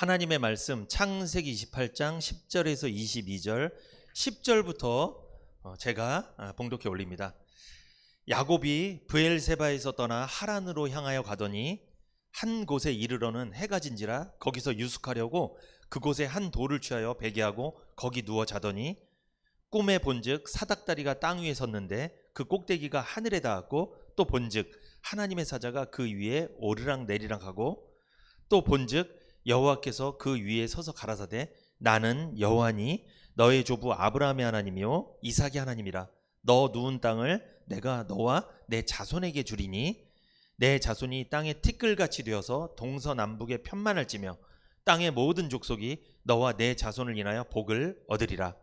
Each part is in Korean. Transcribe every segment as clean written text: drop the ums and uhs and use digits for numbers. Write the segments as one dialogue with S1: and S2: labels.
S1: 하나님의 말씀 창세기 28장 10절에서 22절, 10절부터 제가 봉독해 올립니다. 야곱이 브엘세바에서 떠나 하란으로 향하여 가더니 한 곳에 이르러는 해가 진지라 거기서 유숙하려고 그곳에 한 돌을 취하여 베개하고 거기 누워 자더니 꿈에 본즉 사닥다리가 땅 위에 섰는데 그 꼭대기가 하늘에 닿았고 또 본즉 하나님의 사자가 그 위에 오르락 내리락 하고 또 본즉 여호와께서 그 위에 서서 가라사대 나는 여호와니 너의 조부 아브라함의 하나님이요 이삭의 하나님이라. 너 누운 땅을 내가 너와 내 자손에게 주리니 내 자손이 땅에 티끌같이 되어서 동서남북에 편만할지며 땅의 모든 족속이 너와 내 자손을 인하여 복을 얻으리라.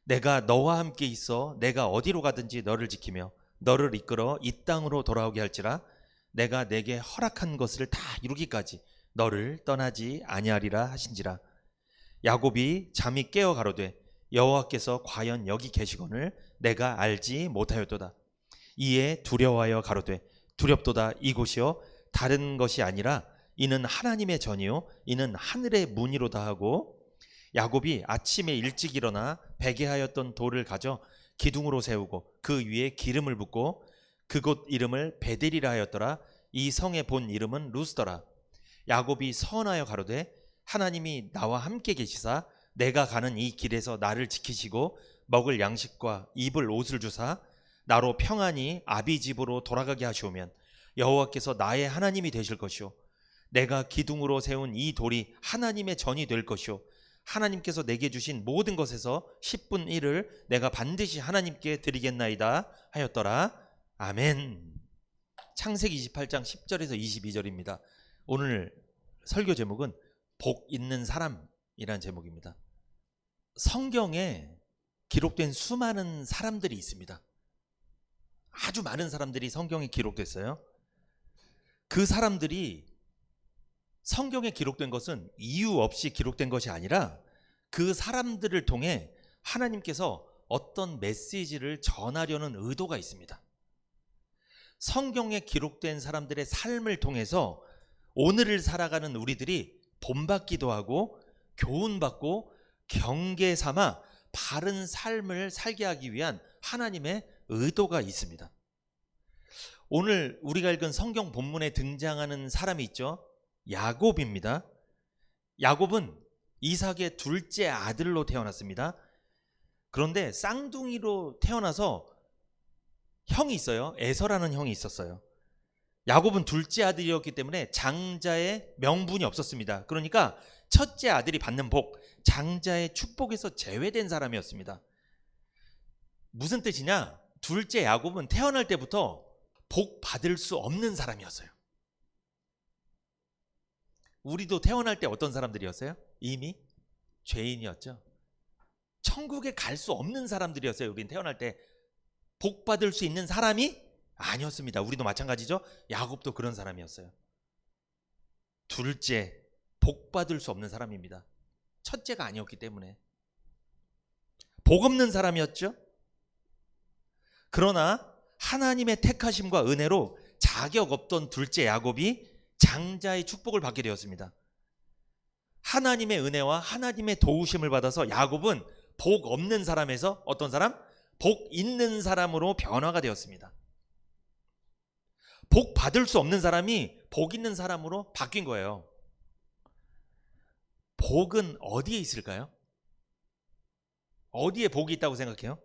S1: 내가 너와 함께 있어 내가 어디로 가든지 너를 지키며 너를 이끌어 이 땅으로 돌아오게 할지라. 내가 내게 허락한 것을 다 이루기까지 너를 떠나지 아니하리라 하신지라. 야곱이 잠이 깨어 가로되 여호와께서 과연 여기 계시거늘 내가 알지 못하였도다. 이에 두려워하여 가로되 두렵도다. 이곳이요 다른 것이 아니라 이는 하나님의 전이요 이는 하늘의 문이로다 하고 야곱이 아침에 일찍 일어나 베개하였던 돌을 가져 기둥으로 세우고 그 위에 기름을 붓고 그곳 이름을 베델이라 하였더라. 이 성의 본 이름은 루스더라. 야곱이 서원하여 가로되 하나님이 나와 함께 계시사 내가 가는 이 길에서 나를 지키시고 먹을 양식과 입을 옷을 주사 나로 평안히 아비 집으로 돌아가게 하시오면 여호와께서 나의 하나님이 되실 것이요 내가 기둥으로 세운 이 돌이 하나님의 전이 될 것이요 하나님께서 내게 주신 모든 것에서 10분 1을 내가 반드시 하나님께 드리겠나이다 하였더라. 아멘. 창세기 28장 10절에서 22절입니다. 오늘 설교 제목은 복 있는 사람이라는 제목입니다. 성경에 기록된 수많은 사람들이 있습니다. 아주 많은 사람들이 성경에 기록됐어요. 그 사람들이 성경에 기록된 것은 이유 없이 기록된 것이 아니라 그 사람들을 통해 하나님께서 어떤 메시지를 전하려는 의도가 있습니다. 성경에 기록된 사람들의 삶을 통해서 오늘을 살아가는 우리들이 본받기도 하고 교훈받고 경계 삼아 바른 삶을 살게 하기 위한 하나님의 의도가 있습니다. 오늘 우리가 읽은 성경 본문에 등장하는 사람이 있죠. 야곱입니다. 야곱은 이삭의 둘째 아들로 태어났습니다. 그런데 쌍둥이로 태어나서 형이 있어요. 에서라는 형이 있었어요. 야곱은 둘째 아들이었기 때문에 장자의 명분이 없었습니다. 그러니까 첫째 아들이 받는 복, 장자의 축복에서 제외된 사람이었습니다. 무슨 뜻이냐? 둘째 야곱은 태어날 때부터 복 받을 수 없는 사람이었어요. 우리도 태어날 때 어떤 사람들이었어요? 이미 죄인이었죠. 천국에 갈 수 없는 사람들이었어요. 우린 태어날 때 복 받을 수 있는 사람이 아니었습니다. 우리도 마찬가지죠. 야곱도 그런 사람이었어요. 둘째, 복 받을 수 없는 사람입니다. 첫째가 아니었기 때문에 복 없는 사람이었죠. 그러나 하나님의 택하심과 은혜로 자격 없던 둘째 야곱이 장자의 축복을 받게 되었습니다. 하나님의 은혜와 하나님의 도우심을 받아서 야곱은 복 없는 사람에서 어떤 사람? 복 있는 사람으로 변화가 되었습니다. 복 받을 수 없는 사람이 복 있는 사람으로 바뀐 거예요. 복은 어디에 있을까요? 어디에 복이 있다고 생각해요?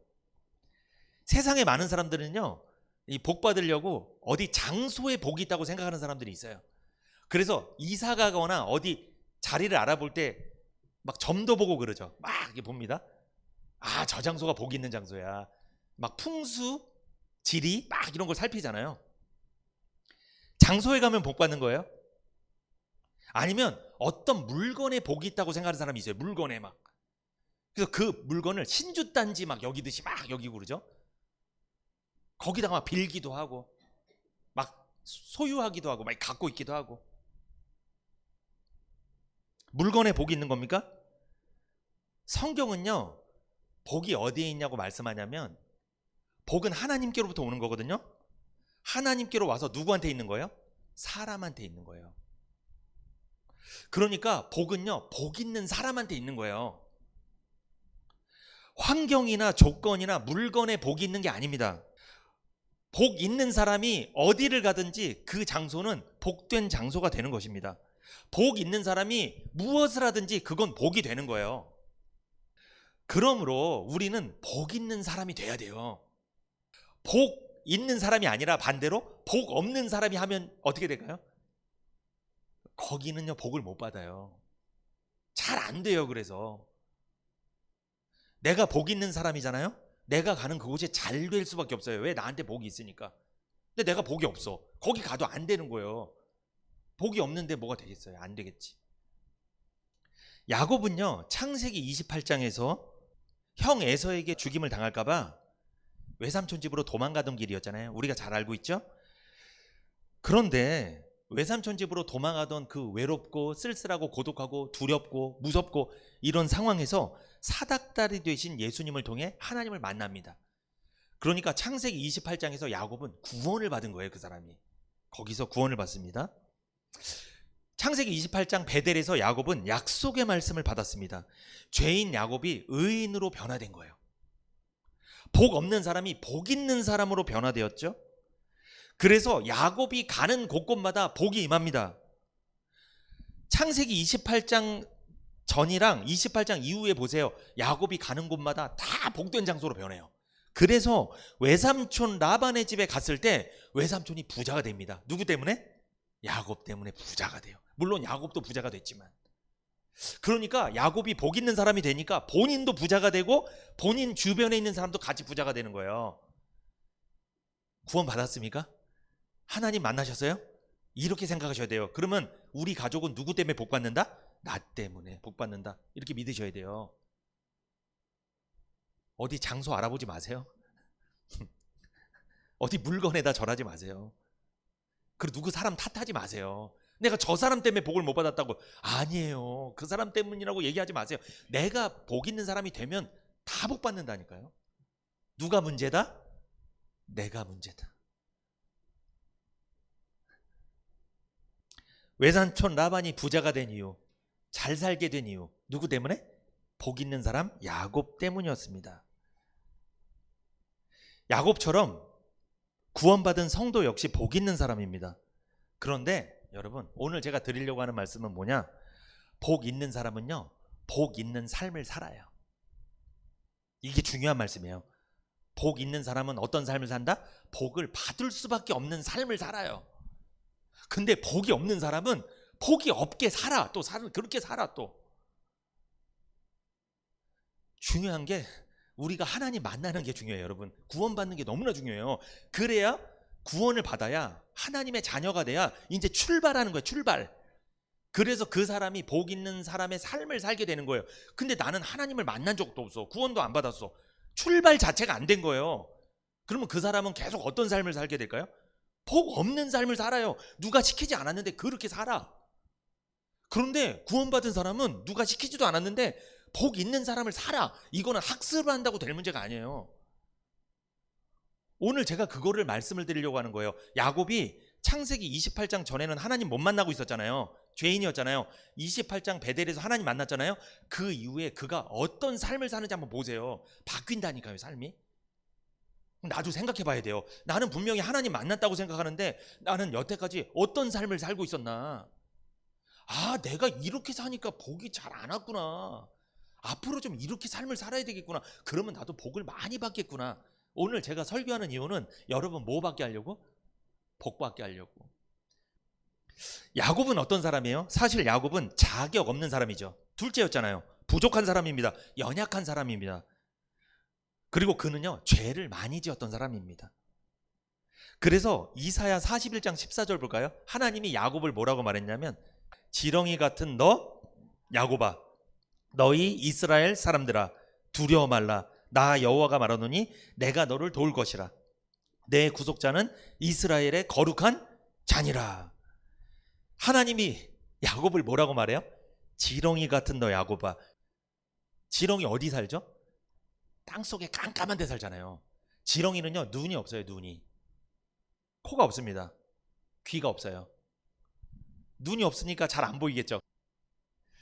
S1: 세상에 많은 사람들은요, 이 복 받으려고 어디 장소에 복이 있다고 생각하는 사람들이 있어요. 그래서 이사 가거나 어디 자리를 알아볼 때 막 점도 보고 그러죠. 막 이렇게 봅니다. 아, 저 장소가 복이 있는 장소야. 막 풍수, 지리 막 이런 걸 살피잖아요. 장소에 가면 복 받는 거예요? 아니면 어떤 물건에 복이 있다고 생각하는 사람이 있어요. 물건에 막. 그래서 그 물건을 신주단지 막 여기듯이 막 여기고 그러죠. 거기다가 막 빌기도 하고 막 소유하기도 하고 막 갖고 있기도 하고. 물건에 복이 있는 겁니까? 성경은요, 복이 어디에 있냐고 말씀하냐면 복은 하나님께로부터 오는 거거든요. 하나님께로 와서 누구한테 있는 거예요? 사람한테 있는 거예요. 그러니까 복은요, 복 있는 사람한테 있는 거예요. 환경이나 조건이나 물건에 복이 있는 게 아닙니다. 복 있는 사람이 어디를 가든지 그 장소는 복된 장소가 되는 것입니다. 복 있는 사람이 무엇을 하든지 그건 복이 되는 거예요. 그러므로 우리는 복 있는 사람이 돼야 돼요. 복 있는 사람이 아니라 반대로 복 없는 사람이 하면 어떻게 될까요? 거기는요, 복을 못 받아요. 잘 안 돼요. 그래서 내가 복 있는 사람이잖아요. 내가 가는 그곳에 잘 될 수밖에 없어요. 왜? 나한테 복이 있으니까. 근데 내가 복이 없어. 거기 가도 안 되는 거예요. 복이 없는데 뭐가 되겠어요? 안 되겠지. 야곱은요, 창세기 28장에서 형 에서에게 죽임을 당할까봐 외삼촌 집으로 도망가던 길이었잖아요. 우리가 잘 알고 있죠? 그런데 외삼촌 집으로 도망가던 그 외롭고 쓸쓸하고 고독하고 두렵고 무섭고 이런 상황에서 사닥다리 되신 예수님을 통해 하나님을 만납니다. 그러니까 창세기 28장에서 야곱은 구원을 받은 거예요. 그 사람이 거기서 구원을 받습니다. 창세기 28장 베델에서 야곱은 약속의 말씀을 받았습니다. 죄인 야곱이 의인으로 변화된 거예요. 복 없는 사람이 복 있는 사람으로 변화되었죠. 그래서 야곱이 가는 곳곳마다 복이 임합니다. 창세기 28장 전이랑 28장 이후에 보세요. 야곱이 가는 곳마다 다 복된 장소로 변해요. 그래서 외삼촌 라반의 집에 갔을 때 외삼촌이 부자가 됩니다. 누구 때문에? 야곱 때문에 부자가 돼요. 물론 야곱도 부자가 됐지만. 그러니까 야곱이 복 있는 사람이 되니까 본인도 부자가 되고 본인 주변에 있는 사람도 같이 부자가 되는 거예요. 구원 받았습니까? 하나님 만나셨어요? 이렇게 생각하셔야 돼요. 그러면 우리 가족은 누구 때문에 복 받는다? 나 때문에 복 받는다. 이렇게 믿으셔야 돼요. 어디 장소 알아보지 마세요. 어디 물건에다 절하지 마세요. 그리고 누구 사람 탓하지 마세요. 내가 저 사람 때문에 복을 못 받았다고. 아니에요. 그 사람 때문이라고 얘기하지 마세요. 내가 복 있는 사람이 되면 다 복 받는다니까요. 누가 문제다? 내가 문제다. 외삼촌 라반이 부자가 된 이유, 잘 살게 된 이유, 누구 때문에? 복 있는 사람 야곱 때문이었습니다. 야곱처럼 구원받은 성도 역시 복 있는 사람입니다. 그런데 여러분, 오늘 제가 드리려고 하는 말씀은 뭐냐? 복 있는 사람은요, 복 있는 삶을 살아요. 이게 중요한 말씀이에요. 복 있는 사람은 어떤 삶을 산다? 복을 받을 수밖에 없는 삶을 살아요. 근데 복이 없는 사람은 복이 없게 살아. 또 그렇게 살아. 또 중요한 게 우리가 하나님 만나는 게 중요해요. 여러분, 구원받는 게 너무나 중요해요. 그래야 구원을 받아야 하나님의 자녀가 돼야 이제 출발하는 거예요. 출발. 그래서 그 사람이 복 있는 사람의 삶을 살게 되는 거예요. 근데 나는 하나님을 만난 적도 없어. 구원도 안 받았어. 출발 자체가 안 된 거예요. 그러면 그 사람은 계속 어떤 삶을 살게 될까요? 복 없는 삶을 살아요. 누가 시키지 않았는데 그렇게 살아. 그런데 구원받은 사람은 누가 시키지도 않았는데 복 있는 사람을 살아. 이거는 학습을 한다고 될 문제가 아니에요. 오늘 제가 그거를 말씀을 드리려고 하는 거예요. 야곱이 창세기 28장 전에는 하나님 못 만나고 있었잖아요. 죄인이었잖아요. 28장 베델에서 하나님 만났잖아요. 그 이후에 그가 어떤 삶을 사는지 한번 보세요. 바뀐다니까요, 삶이. 나도 생각해 봐야 돼요. 나는 분명히 하나님 만났다고 생각하는데 나는 여태까지 어떤 삶을 살고 있었나? 아, 내가 이렇게 사니까 복이 잘 안 왔구나. 앞으로 좀 이렇게 삶을 살아야 되겠구나. 그러면 나도 복을 많이 받겠구나. 오늘 제가 설교하는 이유는 여러분 뭐 받게 하려고? 복 받게 하려고. 야곱은 어떤 사람이에요? 사실 야곱은 자격 없는 사람이죠. 둘째였잖아요. 부족한 사람입니다. 연약한 사람입니다. 그리고 그는요, 죄를 많이 지었던 사람입니다. 그래서 이사야 41장 14절 볼까요? 하나님이 야곱을 뭐라고 말했냐면, 지렁이 같은 너 야곱아, 너희 이스라엘 사람들아, 두려워 말라. 나 여호와가 말하노니 내가 너를 도울 것이라. 내 구속자는 이스라엘의 거룩한 자니라. 하나님이 야곱을 뭐라고 말해요? 지렁이 같은 너 야곱아. 지렁이 어디 살죠? 땅속에 깜깜한 데 살잖아요. 지렁이는요, 눈이 없어요. 눈이. 코가 없습니다. 귀가 없어요. 눈이 없으니까 잘 안 보이겠죠.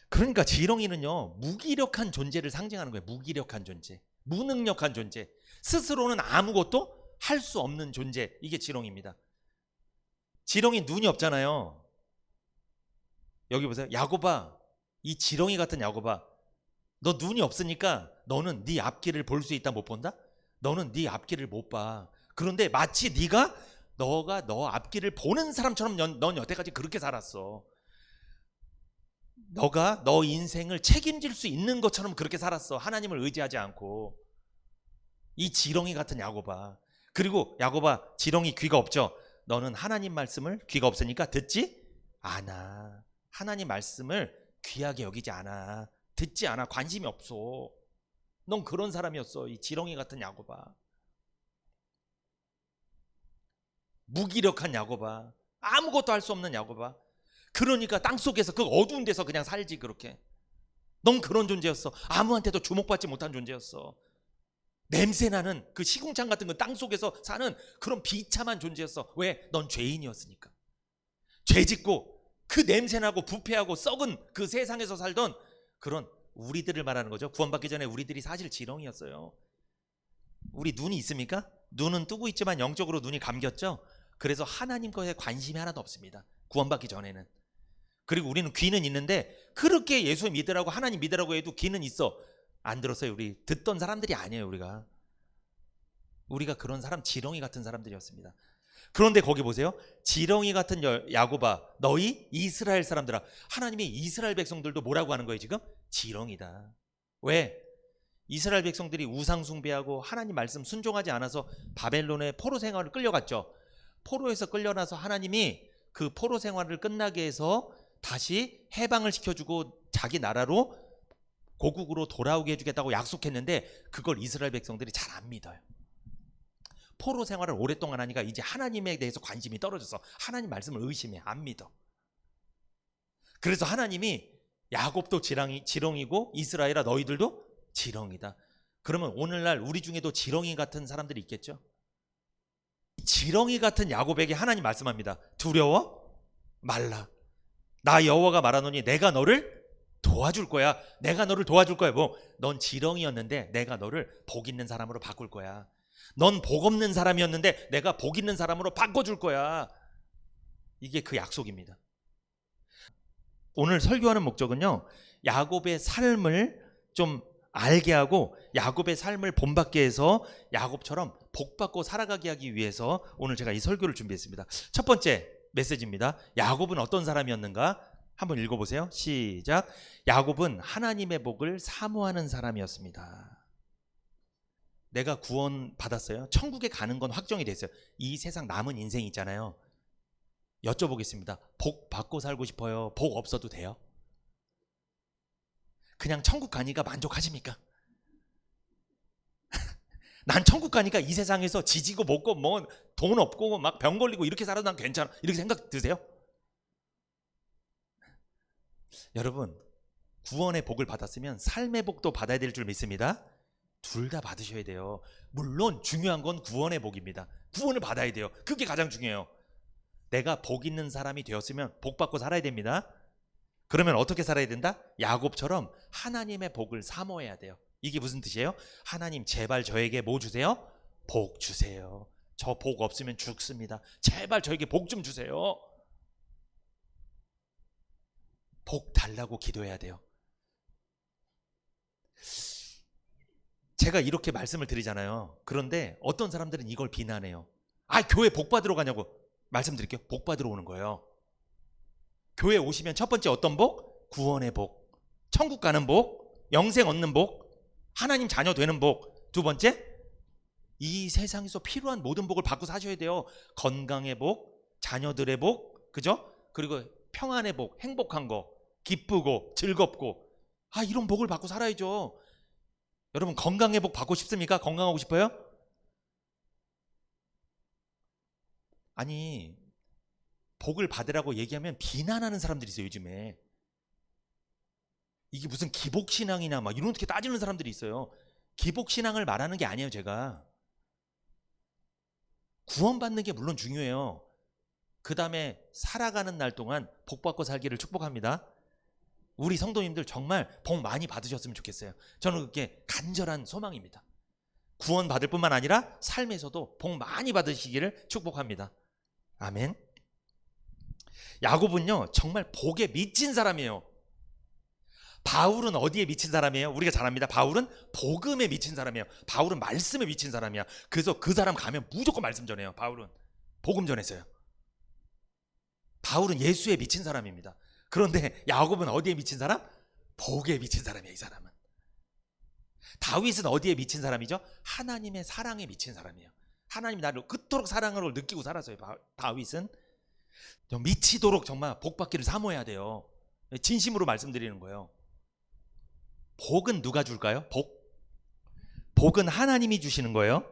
S1: 그러니까 지렁이는요, 무기력한 존재를 상징하는 거예요. 무기력한 존재, 무능력한 존재, 스스로는 아무것도 할 수 없는 존재. 이게 지렁이입니다. 지렁이 눈이 없잖아요. 여기 보세요. 야곱아, 이 지렁이 같은 야곱아, 너 눈이 없으니까 너는 네 앞길을 볼 수 있다 못 본다? 너는 네 앞길을 못 봐. 그런데 마치 너가 너 앞길을 보는 사람처럼 넌 여태까지 그렇게 살았어. 너가 너 인생을 책임질 수 있는 것처럼 그렇게 살았어. 하나님을 의지하지 않고. 이 지렁이 같은 야곱아. 그리고 야곱아, 지렁이 귀가 없죠? 너는 하나님 말씀을 귀가 없으니까 듣지 않아. 하나님 말씀을 귀하게 여기지 않아. 듣지 않아. 관심이 없어. 넌 그런 사람이었어. 이 지렁이 같은 야곱아. 무기력한 야곱아. 아무것도 할 수 없는 야곱아. 그러니까 땅속에서 그 어두운 데서 그냥 살지. 그렇게 넌 그런 존재였어. 아무한테도 주목받지 못한 존재였어. 냄새나는 그 시궁창 같은 그 땅속에서 사는 그런 비참한 존재였어. 왜? 넌 죄인이었으니까. 죄짓고 그 냄새나고 부패하고 썩은 그 세상에서 살던 그런 우리들을 말하는 거죠. 구원받기 전에 우리들이 사실 지렁이였어요. 우리 눈이 있습니까? 눈은 뜨고 있지만 영적으로 눈이 감겼죠. 그래서 하나님 것에 관심이 하나도 없습니다. 구원받기 전에는. 그리고 우리는 귀는 있는데 그렇게 예수 믿으라고 하나님 믿으라고 해도 귀는 있어. 안 들었어요. 우리 듣던 사람들이 아니에요. 우리가 그런 사람, 지렁이 같은 사람들이었습니다. 그런데 거기 보세요. 지렁이 같은 야곱아, 너희 이스라엘 사람들아. 하나님이 이스라엘 백성들도 뭐라고 하는 거예요 지금? 지렁이다. 왜? 이스라엘 백성들이 우상 숭배하고 하나님 말씀 순종하지 않아서 바벨론의 포로 생활을 끌려갔죠. 포로에서 끌려나서 하나님이 그 포로 생활을 끝나게 해서 다시 해방을 시켜주고 자기 나라로 고국으로 돌아오게 해주겠다고 약속했는데 그걸 이스라엘 백성들이 잘 안 믿어요. 포로 생활을 오랫동안 하니까 이제 하나님에 대해서 관심이 떨어져서 하나님 말씀을 의심해. 안 믿어. 그래서 하나님이 야곱도 지렁이고 이스라엘아 너희들도 지렁이다. 그러면 오늘날 우리 중에도 지렁이 같은 사람들이 있겠죠. 지렁이 같은 야곱에게 하나님 말씀합니다. 두려워 말라. 나 여호와가 말하노니 내가 너를 도와줄 거야. 내가 너를 도와줄 거야. 넌 지렁이였는데 내가 너를 복 있는 사람으로 바꿀 거야. 넌 복 없는 사람이었는데 내가 복 있는 사람으로 바꿔줄 거야. 이게 그 약속입니다. 오늘 설교하는 목적은요, 야곱의 삶을 좀 알게 하고 야곱의 삶을 본받게 해서 야곱처럼 복받고 살아가게 하기 위해서 오늘 제가 이 설교를 준비했습니다. 첫 번째 메시지입니다. 야곱은 어떤 사람이었는가? 한번 읽어보세요. 시작. 야곱은 하나님의 복을 사모하는 사람이었습니다. 내가 구원 받았어요. 천국에 가는 건 확정이 됐어요. 이 세상 남은 인생이 있잖아요. 여쭤보겠습니다. 복 받고 살고 싶어요? 복 없어도 돼요? 그냥 천국 가니까 만족하십니까? 난 천국 가니까 이 세상에서 지지고 먹고 뭐 돈 없고 막 병 걸리고 이렇게 살아도 난 괜찮아. 이렇게 생각 드세요? 여러분, 구원의 복을 받았으면 삶의 복도 받아야 될 줄 믿습니다. 둘 다 받으셔야 돼요. 물론 중요한 건 구원의 복입니다. 구원을 받아야 돼요. 그게 가장 중요해요. 내가 복 있는 사람이 되었으면 복 받고 살아야 됩니다. 그러면 어떻게 살아야 된다? 야곱처럼 하나님의 복을 사모해야 돼요. 이게 무슨 뜻이에요? 하나님 제발 저에게 뭐 주세요? 복 주세요. 저 복 없으면 죽습니다. 제발 저에게 복 좀 주세요. 복 달라고 기도해야 돼요. 제가 이렇게 말씀을 드리잖아요. 그런데 어떤 사람들은 이걸 비난해요. 교회 복 받으러 가냐고. 말씀드릴게요. 복 받으러 오는 거예요. 교회 오시면 첫 번째 어떤 복? 구원의 복, 천국 가는 복, 영생 얻는 복, 하나님 자녀 되는 복. 두 번째, 이 세상에서 필요한 모든 복을 받고 사셔야 돼요. 건강의 복, 자녀들의 복, 그죠? 그리고 평안의 복, 행복한 거, 기쁘고 즐겁고, 이런 복을 받고 살아야죠. 여러분 건강의 복 받고 싶습니까? 건강하고 싶어요? 아니, 복을 받으라고 얘기하면 비난하는 사람들이 있어요. 요즘에 이게 무슨 기복신앙이냐 막 이렇게 따지는 사람들이 있어요. 기복신앙을 말하는 게 아니에요. 제가 구원받는 게 물론 중요해요. 그 다음에 살아가는 날 동안 복 받고 살기를 축복합니다. 우리 성도님들 정말 복 많이 받으셨으면 좋겠어요. 저는 그게 간절한 소망입니다. 구원 받을 뿐만 아니라 삶에서도 복 많이 받으시기를 축복합니다. 아멘. 야곱은요 정말 복에 미친 사람이에요. 바울은 어디에 미친 사람이에요? 우리가 잘 압니다. 바울은 복음에 미친 사람이에요. 바울은 말씀에 미친 사람이야. 그래서 그 사람 가면 무조건 말씀 전해요. 바울은 복음 전했어요. 바울은 예수에 미친 사람입니다. 그런데 야곱은 어디에 미친 사람? 복에 미친 사람이에요. 이 사람은. 다윗은 어디에 미친 사람이죠? 하나님의 사랑에 미친 사람이에요. 하나님이 나를 그토록 사랑으로 느끼고 살았어요. 다윗은 미치도록 정말 복 받기를 사모해야 돼요. 진심으로 말씀드리는 거예요. 복은 누가 줄까요? 복은 하나님이 주시는 거예요.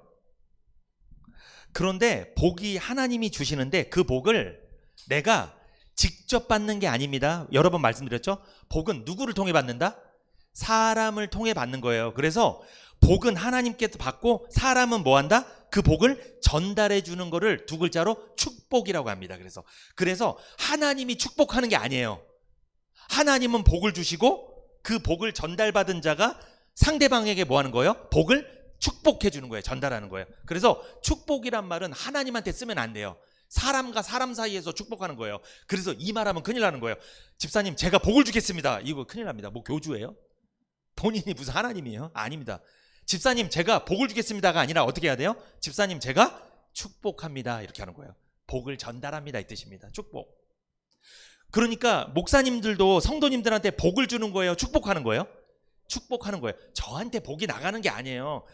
S1: 그런데 복이 하나님이 주시는데 그 복을 내가 직접 받는 게 아닙니다. 여러 번 말씀드렸죠? 복은 누구를 통해 받는다? 사람을 통해 받는 거예요. 그래서 복은 하나님께서 받고 사람은 뭐 한다? 그 복을 전달해 주는 거를 두 글자로 축복이라고 합니다. 그래서 하나님이 축복하는 게 아니에요. 하나님은 복을 주시고 그 복을 전달받은 자가 상대방에게 뭐 하는 거예요? 복을 축복해 주는 거예요. 전달하는 거예요. 그래서 축복이란 말은 하나님한테 쓰면 안 돼요. 사람과 사람 사이에서 축복하는 거예요. 그래서 이 말하면 큰일 나는 거예요. 집사님 제가 복을 주겠습니다. 이거 큰일 납니다. 뭐 교주예요? 본인이 무슨 하나님이에요? 아닙니다. 집사님 제가 복을 주겠습니다가 아니라 어떻게 해야 돼요? 집사님 제가 축복합니다. 이렇게 하는 거예요. 복을 전달합니다 이 뜻입니다. 축복. 그러니까 목사님들도 성도님들한테 복을 주는 거예요? 축복하는 거예요? 축복하는 거예요. 저한테 복이 나가는 게 아니에요.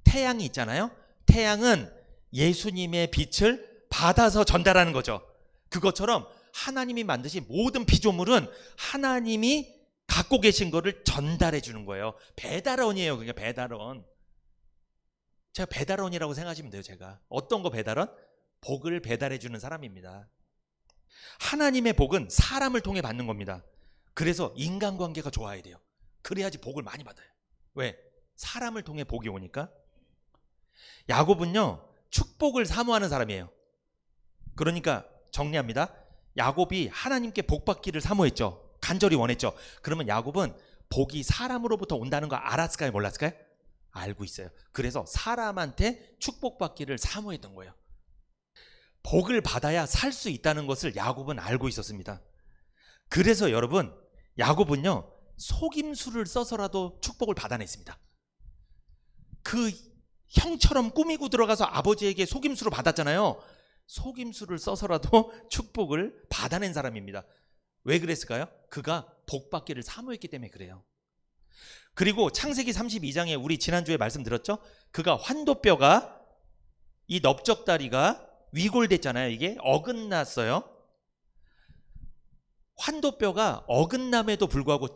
S1: 태양이 있잖아요. 태양은 예수님의 빛을 받아서 전달하는 거죠. 그것처럼 하나님이 만드신 모든 피조물은 하나님이 갖고 계신 거를 전달해 주는 거예요. 배달원이에요. 그게 배달원. 제가 배달원이라고 생각하시면 돼요. 제가 어떤 거 배달원? 복을 배달해 주는 사람입니다. 하나님의 복은 사람을 통해 받는 겁니다. 그래서 인간관계가 좋아야 돼요. 그래야지 복을 많이 받아요. 왜? 사람을 통해 복이 오니까. 야곱은요 축복을 사모하는 사람이에요. 그러니까 정리합니다. 야곱이 하나님께 복 받기를 사모했죠. 간절히 원했죠. 그러면 야곱은 복이 사람으로부터 온다는 거 알았을까요? 몰랐을까요? 알고 있어요. 그래서 사람한테 축복받기를 사모했던 거예요. 복을 받아야 살 수 있다는 것을 야곱은 알고 있었습니다. 그래서 여러분 야곱은요 속임수를 써서라도 축복을 받아냈습니다. 그 형처럼 꾸미고 들어가서 아버지에게 속임수를 받았잖아요. 속임수를 써서라도 축복을 받아낸 사람입니다. 왜 그랬을까요? 그가 복 받기를 사모했기 때문에 그래요. 그리고 창세기 32장에 우리 지난주에 말씀드렸죠? 그가 환도뼈가 이 넓적다리가 위골됐잖아요. 이게 어긋났어요. 환도뼈가 어긋남에도 불구하고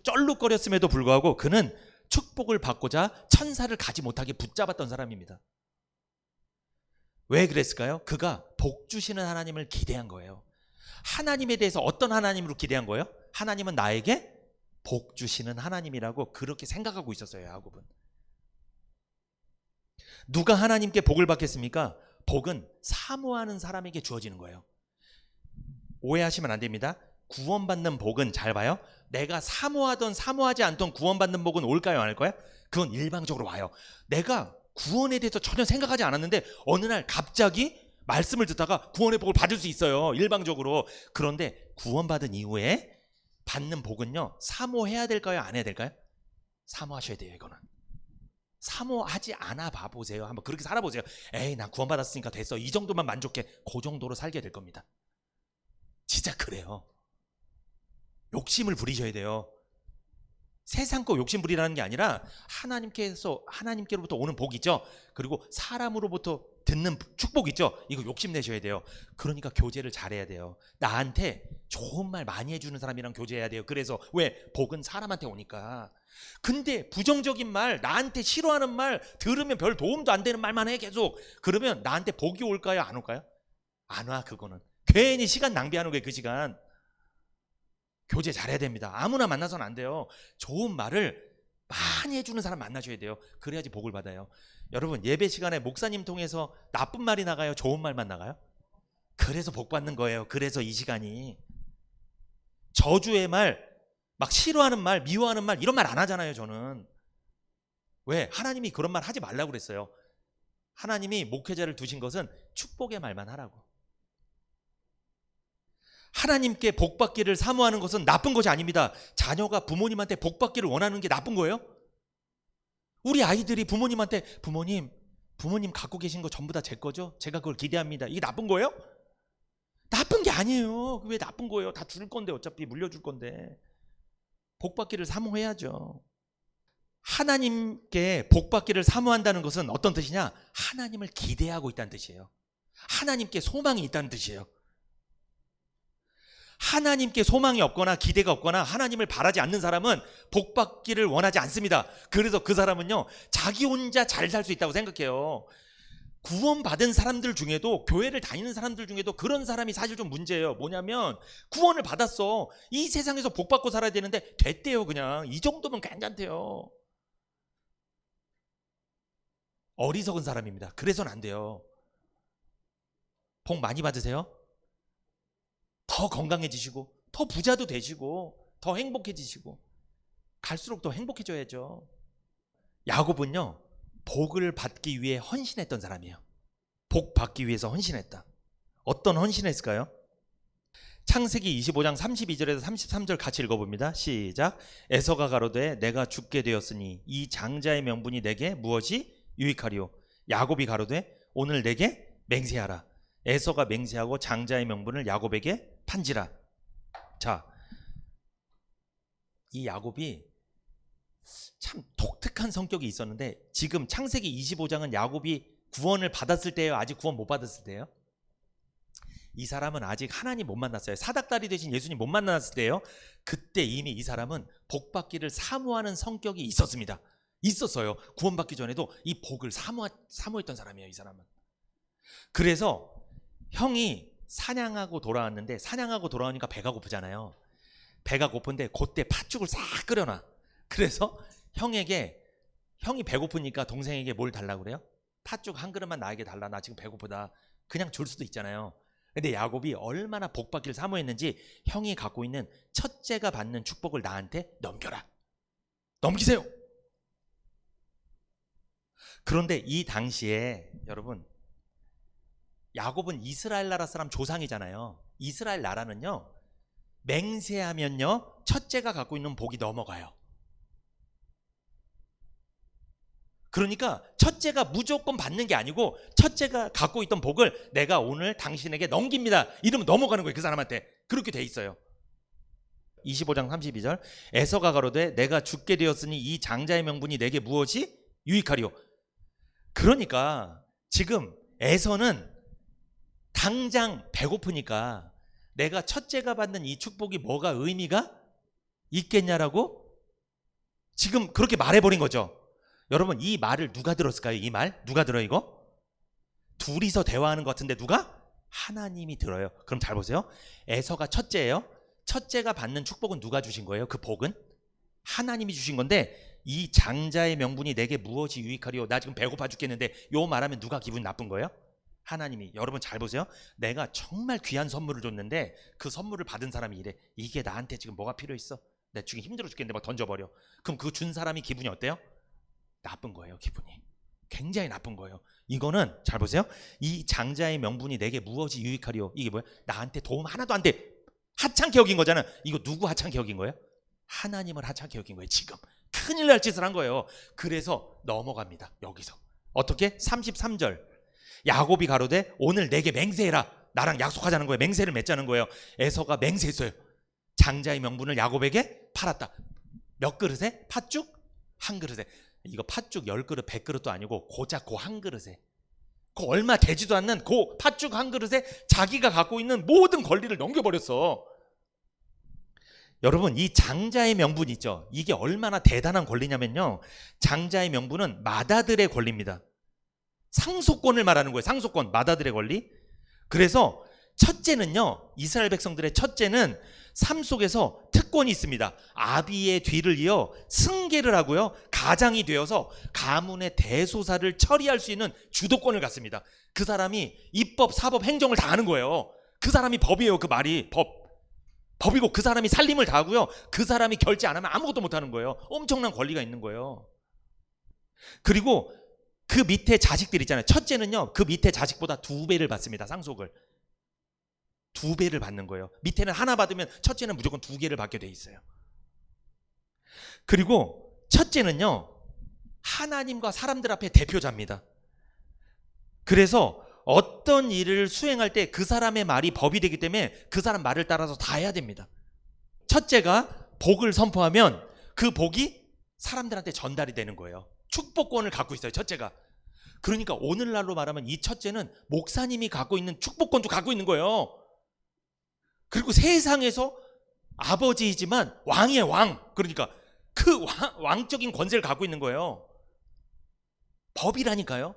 S1: 쩔룩거렸음에도 불구하고 그는 축복을 받고자 천사를 가지 못하게 붙잡았던 사람입니다. 왜 그랬을까요? 그가 복 주시는 하나님을 기대한 거예요. 하나님에 대해서 어떤 하나님으로 기대한 거예요? 하나님은 나에게 복 주시는 하나님이라고 그렇게 생각하고 있었어요. 야곱은. 누가 하나님께 복을 받겠습니까? 복은 사모하는 사람에게 주어지는 거예요. 오해하시면 안 됩니다. 구원받는 복은 잘 봐요. 내가 사모하던 사모하지 않던 구원받는 복은 올까요? 안 올까요? 그건 일방적으로 와요. 내가 구원에 대해서 전혀 생각하지 않았는데 어느 날 갑자기 말씀을 듣다가 구원의 복을 받을 수 있어요. 일방적으로. 그런데 구원받은 이후에 받는 복은요. 사모해야 될까요? 안 해야 될까요? 사모하셔야 돼요. 이거는. 사모하지 않아 봐보세요. 한번 그렇게 살아보세요. 에이 난 구원받았으니까 됐어. 이 정도만 만족해. 그 정도로 살게 될 겁니다. 진짜 그래요. 욕심을 부리셔야 돼요. 세상 거 욕심 부리라는 게 아니라 하나님께로부터 오는 복이죠. 그리고 사람으로부터 듣는 축복 있죠. 이거 욕심내셔야 돼요. 그러니까 교제를 잘해야 돼요. 나한테 좋은 말 많이 해주는 사람이랑 교제해야 돼요. 그래서 왜? 복은 사람한테 오니까. 근데 부정적인 말, 나한테 싫어하는 말 들으면 별 도움도 안 되는 말만 해 계속. 그러면 나한테 복이 올까요? 안 올까요? 안 와. 그거는 괜히 시간 낭비하는 거예요. 그 시간. 교제 잘해야 됩니다. 아무나 만나서는 안 돼요. 좋은 말을 많이 해주는 사람 만나셔야 돼요. 그래야지 복을 받아요. 여러분 예배 시간에 목사님 통해서 나쁜 말이 나가요? 좋은 말만 나가요? 그래서 복 받는 거예요. 그래서 이 시간이 저주의 말, 막 싫어하는 말, 미워하는 말 이런 말 안 하잖아요. 저는. 왜? 하나님이 그런 말 하지 말라고 그랬어요. 하나님이 목회자를 두신 것은 축복의 말만 하라고. 하나님께 복 받기를 사모하는 것은 나쁜 것이 아닙니다. 자녀가 부모님한테 복 받기를 원하는 게 나쁜 거예요? 우리 아이들이 부모님한테 부모님 갖고 계신 거 전부 다 제 거죠? 제가 그걸 기대합니다. 이게 나쁜 거예요? 나쁜 게 아니에요. 왜 나쁜 거예요? 다 줄 건데, 어차피 물려줄 건데. 복 받기를 사모해야죠. 하나님께 복 받기를 사모한다는 것은 어떤 뜻이냐? 하나님을 기대하고 있다는 뜻이에요. 하나님께 소망이 있다는 뜻이에요. 하나님께 소망이 없거나 기대가 없거나 하나님을 바라지 않는 사람은 복 받기를 원하지 않습니다. 그래서 그 사람은요, 자기 혼자 잘 살 수 있다고 생각해요. 구원받은 사람들 중에도, 교회를 다니는 사람들 중에도 그런 사람이 사실 좀 문제예요. 뭐냐면 구원을 받았어. 이 세상에서 복 받고 살아야 되는데 됐대요. 그냥 이 정도면 괜찮대요. 어리석은 사람입니다. 그래서는 안 돼요. 복 많이 받으세요. 더 건강해지시고 더 부자도 되시고 더 행복해지시고 갈수록 더 행복해져야죠. 야곱은요, 복을 받기 위해 헌신했던 사람이에요. 복 받기 위해서 헌신했다. 어떤 헌신했을까요? 창세기 25장 32절에서 33절 같이 읽어봅니다. 시작. 에서가 가로되 내가 죽게 되었으니 이 장자의 명분이 내게 무엇이 유익하리요? 야곱이 가로되 오늘 내게 맹세하라. 에서가 맹세하고 장자의 명분을 야곱에게 판지라. 자, 이 야곱이 참 독특한 성격이 있었는데, 지금 창세기 25장은 야곱이 구원을 받았을 때예요? 아직 구원 못 받았을 때예요? 이 사람은 아직 하나님 못 만났어요. 사닥다리 되신 예수님 못 만났을 때예요. 그때 이미 이 사람은 복 받기를 사모하는 성격이 있었습니다. 있었어요. 구원받기 전에도 이 복을 사모했던 사람이에요. 이 사람은. 그래서 형이 사냥하고 돌아왔는데, 사냥하고 돌아오니까 배가 고프잖아요. 배가 고픈데 그때 팥죽을 싹 끓여놔. 그래서 형이 배고프니까 동생에게 뭘 달라고 그래요? 팥죽 한 그릇만 나에게 달라. 나 지금 배고프다. 그냥 줄 수도 있잖아요. 근데 야곱이 얼마나 복 받기를 사모했는지 형이 갖고 있는 첫째가 받는 축복을 나한테 넘겨라. 넘기세요. 그런데 이 당시에 여러분, 야곱은 이스라엘 나라 사람 조상이잖아요. 이스라엘 나라는요, 맹세하면요 첫째가 갖고 있는 복이 넘어가요. 그러니까 첫째가 무조건 받는 게 아니고 첫째가 갖고 있던 복을 내가 오늘 당신에게 넘깁니다. 이러면 넘어가는 거예요. 그 사람한테. 그렇게 돼 있어요. 25장 32절. 에서가 가로되 내가 죽게 되었으니 이 장자의 명분이 내게 무엇이 유익하리요? 그러니까 지금 에서는 당장 배고프니까 내가 첫째가 받는 이 축복이 뭐가 의미가 있겠냐라고 지금 그렇게 말해버린 거죠. 여러분, 이 말을 누가 들었을까요? 이 말 누가 들어? 이거 둘이서 대화하는 것 같은데 누가? 하나님이 들어요. 그럼 잘 보세요. 에서가 첫째예요. 첫째가 받는 축복은 누가 주신 거예요? 그 복은 하나님이 주신 건데, 이 장자의 명분이 내게 무엇이 유익하리요? 나 지금 배고파 죽겠는데 요 말하면 누가 기분 나쁜 거예요? 하나님이. 여러분 잘 보세요. 내가 정말 귀한 선물을 줬는데 그 선물을 받은 사람이 이래. 이게 나한테 지금 뭐가 필요 있어? 내 지금 힘들어 죽겠는데 막 던져버려. 그럼 그 준 사람이 기분이 어때요? 나쁜 거예요. 기분이 굉장히 나쁜 거예요. 이거는 잘 보세요. 이 장자의 명분이 내게 무엇이 유익하리요? 이게 뭐야? 나한테 도움 하나도 안 돼. 하찮게 여긴 거잖아. 이거 누구 하찮게 여긴 거예요? 하나님을 하찮게 여긴 거예요. 지금 큰일 날 짓을 한 거예요. 그래서 넘어갑니다. 여기서 어떻게? 33절. 야곱이 가로되 오늘 내게 맹세해라. 나랑 약속하자는 거예요. 맹세를 맺자는 거예요. 에서가 맹세했어요. 장자의 명분을 야곱에게 팔았다. 몇 그릇에? 팥죽 한 그릇에. 이거 팥죽 10그릇 100그릇도 아니고 고작 그 한 그릇에, 그 얼마 되지도 않는 그 팥죽 한 그릇에 자기가 갖고 있는 모든 권리를 넘겨버렸어. 여러분, 이 장자의 명분 있죠? 이게 얼마나 대단한 권리냐면요, 장자의 명분은 맏아들의 권리입니다. 상속권을 말하는 거예요. 상속권, 맏아들의 권리. 그래서 첫째는요, 이스라엘 백성들의 첫째는 삶 속에서 특권이 있습니다. 아비의 뒤를 이어 승계를 하고요, 가장이 되어서 가문의 대소사를 처리할 수 있는 주도권을 갖습니다. 그 사람이 입법, 사법, 행정을 다 하는 거예요. 그 사람이 법이에요. 그 말이 법. 법이고 그 사람이 살림을 다 하고요. 그 사람이 결제 안 하면 아무것도 못 하는 거예요. 엄청난 권리가 있는 거예요. 그리고 그 밑에 자식들 있잖아요. 첫째는요, 그 밑에 자식보다 2배를 받습니다. 상속을. 2배를 받는 거예요. 밑에는 하나 받으면 첫째는 무조건 2개를 받게 돼 있어요. 그리고 첫째는요, 하나님과 사람들 앞에 대표자입니다. 그래서 어떤 일을 수행할 때 그 사람의 말이 법이 되기 때문에 그 사람 말을 따라서 다 해야 됩니다. 첫째가 복을 선포하면 그 복이 사람들한테 전달이 되는 거예요. 축복권을 갖고 있어요, 첫째가. 그러니까 오늘날로 말하면 이 첫째는 목사님이 갖고 있는 축복권도 갖고 있는 거예요. 그리고 세상에서 아버지이지만 왕의 왕, 그러니까 그 왕적인 권세를 갖고 있는 거예요. 법이라니까요.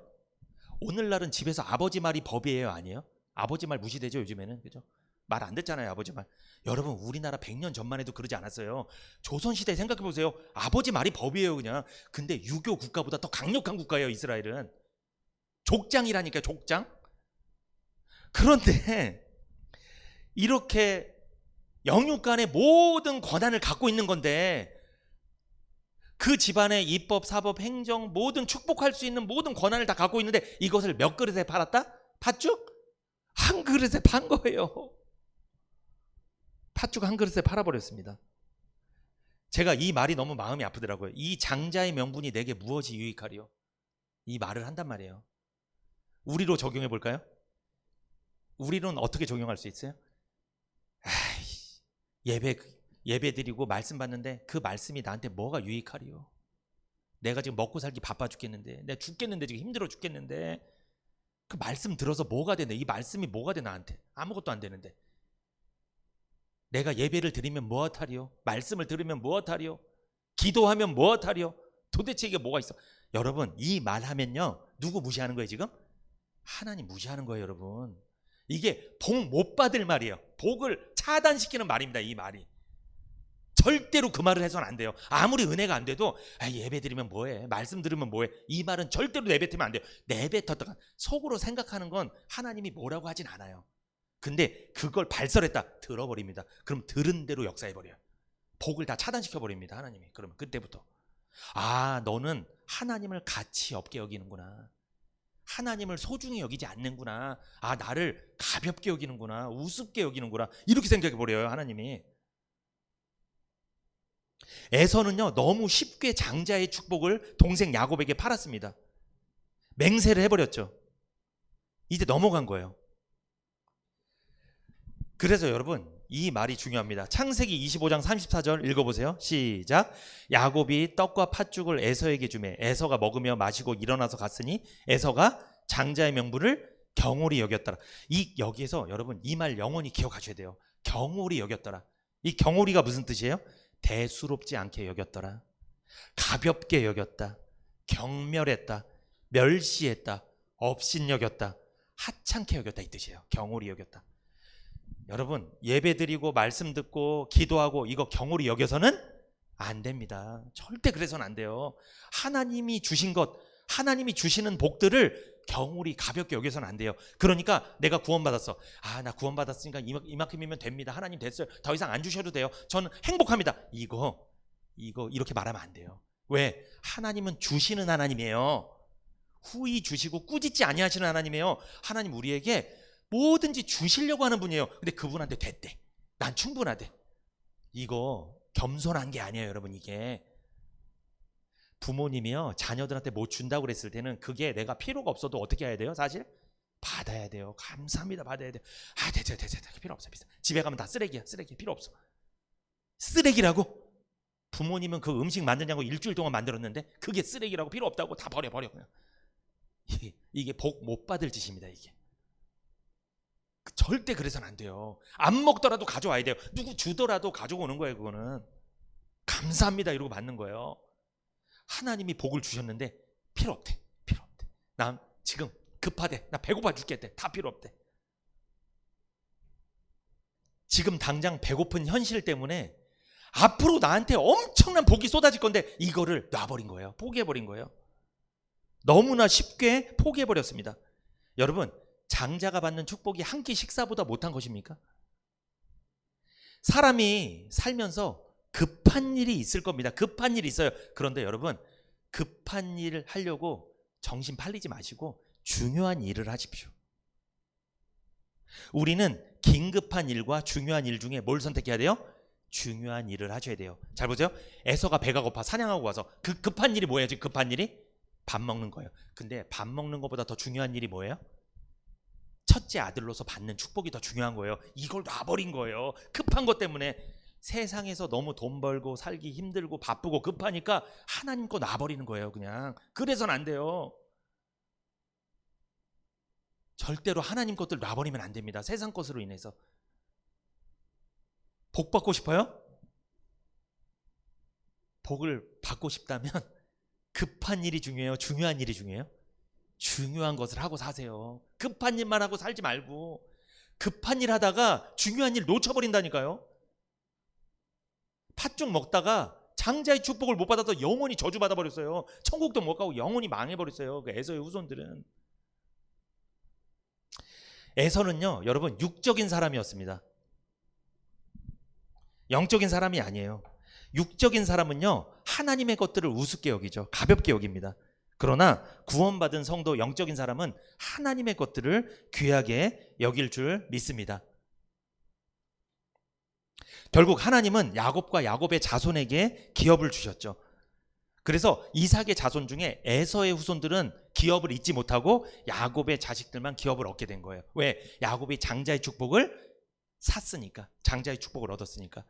S1: 오늘날은 집에서 아버지 말이 법이에요, 아니에요? 아버지 말 무시되죠, 요즘에는. 그죠? 말 안 듣잖아요, 아버지 말. 여러분, 우리나라 100년 전만 해도 그러지 않았어요. 조선시대 생각해 보세요. 아버지 말이 법이에요, 그냥. 근데 유교 국가보다 더 강력한 국가예요, 이스라엘은. 족장이라니까요, 족장. 그런데 이렇게 영육간의 모든 권한을 갖고 있는 건데, 그 집안의 입법, 사법, 행정, 모든 축복할 수 있는 모든 권한을 다 갖고 있는데 이것을 몇 그릇에 팔았다? 팥죽? 한 그릇에 판 거예요. 팥죽 한 그릇에 팔아버렸습니다. 제가 이 말이 너무 마음이 아프더라고요. 이 장자의 명분이 내게 무엇이 유익하리요? 이 말을 한단 말이에요. 우리로 적용해 볼까요? 우리로는 어떻게 적용할 수 있어요? 예배 드리고 말씀 받는데 그 말씀이 나한테 뭐가 유익하리요? 내가 지금 먹고 살기 바빠 죽겠는데, 내가 죽겠는데, 지금 힘들어 죽겠는데, 그 말씀 들어서 뭐가 되네? 이 말씀이 뭐가 돼 나한테? 아무것도 안 되는데. 내가 예배를 드리면 무엇하리요? 말씀을 들으면 무엇하리요? 기도하면 무엇하리요? 도대체 이게 뭐가 있어? 여러분, 이 말하면요, 누구 무시하는 거예요 지금? 하나님 무시하는 거예요, 여러분. 이게 복 못 받을 말이에요. 복을 차단시키는 말입니다, 이 말이. 절대로 그 말을 해서는 안 돼요. 아무리 은혜가 안 돼도 예배 드리면 뭐해, 말씀 들으면 뭐해, 이 말은 절대로 내뱉으면 안 돼요. 내뱉었다가 속으로 생각하는 건 하나님이 뭐라고 하진 않아요. 근데 그걸 발설했다, 들어버립니다. 그럼 들은 대로 역사해버려요. 복을 다 차단시켜버립니다, 하나님이. 그러면 그때부터 너는 하나님을 가치 없게 여기는구나, 하나님을 소중히 여기지 않는구나, 나를 가볍게 여기는구나, 우습게 여기는구나, 이렇게 생각해버려요, 하나님이. 에서는요, 너무 쉽게 장자의 축복을 동생 야곱에게 팔았습니다. 맹세를 해버렸죠. 이제 넘어간 거예요. 그래서 여러분, 이 말이 중요합니다. 창세기 25장 34절 읽어보세요. 시작. 야곱이 떡과 팥죽을 에서에게 주매 에서가 먹으며 마시고 일어나서 갔으니 에서가 장자의 명분을 경홀히 여겼더라. 여기에서 여러분, 이 말 영원히 기억하셔야 돼요. 경홀히 여겼더라. 이 경홀히가 무슨 뜻이에요? 대수롭지 않게 여겼더라, 가볍게 여겼다, 경멸했다, 멸시했다, 업신여겼다, 하찮게 여겼다, 이 뜻이에요. 경홀히 여겼다. 여러분, 예배드리고 말씀 듣고 기도하고 이거 경홀히 여겨서는 안 됩니다. 절대 그래서는 안 돼요. 하나님이 주신 것, 하나님이 주시는 복들을 경홀히 가볍게 여겨서는 안 돼요. 그러니까 내가 구원받았어, 나 구원받았으니까 이만큼이면 됩니다, 하나님 됐어요, 더 이상 안 주셔도 돼요, 저는 행복합니다, 이거 이렇게 말하면 안 돼요. 왜? 하나님은 주시는 하나님이에요. 후히 주시고 꾸짖지 아니하시는 하나님이에요. 하나님 우리에게 뭐든지 주시려고 하는 분이에요. 근데 그분한테 됐대, 난 충분하대. 이거 겸손한 게 아니에요, 여러분. 이게 부모님이요, 자녀들한테 뭐 준다고 그랬을 때는 그게 내가 필요가 없어도 어떻게 해야 돼요? 사실 받아야 돼요. 감사합니다, 받아야 돼요. 됐어, 필요 없어, 비싸. 집에 가면 다 쓰레기야, 쓰레기, 필요 없어. 쓰레기라고? 부모님은 그 음식 만드냐고 일주일 동안 만들었는데 그게 쓰레기라고, 필요 없다고 다 버려 그냥. 이게 복 못 받을 짓입니다, 이게. 절대 그래서는 안 돼요. 안 먹더라도 가져와야 돼요. 누구 주더라도 가져오는 거예요. 그거는 감사합니다 이러고 받는 거예요. 하나님이 복을 주셨는데 필요 없대, 필요 없대. 난 지금 급하대, 나 배고파 죽겠대, 다 필요 없대. 지금 당장 배고픈 현실 때문에 앞으로 나한테 엄청난 복이 쏟아질 건데 이거를 놔버린 거예요. 포기해버린 거예요. 너무나 쉽게 포기해버렸습니다. 여러분, 장자가 받는 축복이 한 끼 식사보다 못한 것입니까? 사람이 살면서 급한 일이 있을 겁니다. 급한 일이 있어요. 그런데 여러분, 급한 일을 하려고 정신 팔리지 마시고 중요한 일을 하십시오. 우리는 긴급한 일과 중요한 일 중에 뭘 선택해야 돼요? 중요한 일을 하셔야 돼요. 잘 보세요. 에서가 배가 고파 사냥하고 와서 그 급한 일이 뭐예요? 지금 급한 일이? 밥 먹는 거예요. 근데 밥 먹는 것보다 더 중요한 일이 뭐예요? 첫째 아들로서 받는 축복이 더 중요한 거예요. 이걸 놔버린 거예요. 급한 것 때문에. 세상에서 너무 돈 벌고 살기 힘들고 바쁘고 급하니까 하나님 거 놔버리는 거예요. 그냥. 그래서는 안 돼요. 절대로 하나님 것들 놔버리면 안 됩니다. 세상 것으로 인해서. 복 받고 싶어요? 복을 받고 싶다면 급한 일이 중요해요? 중요한 일이 중요해요? 중요한 것을 하고 사세요. 급한 일만 하고 살지 말고. 급한 일 하다가 중요한 일 놓쳐버린다니까요. 팥죽 먹다가 장자의 축복을 못 받아서 영원히 저주받아 버렸어요. 천국도 못 가고 영원히 망해버렸어요. 그 에서의 후손들은. 에서는요, 여러분, 육적인 사람이었습니다. 영적인 사람이 아니에요. 육적인 사람은요, 하나님의 것들을 우습게 여기죠. 가볍게 여깁니다. 그러나 구원받은 성도 영적인 사람은 하나님의 것들을 귀하게 여길 줄 믿습니다. 결국 하나님은 야곱과 야곱의 자손에게 기업을 주셨죠. 그래서 이삭의 자손 중에 에서의 후손들은 기업을 잊지 못하고 야곱의 자식들만 기업을 얻게 된 거예요. 왜? 야곱이 장자의 축복을 샀으니까. 장자의 축복을 얻었으니까.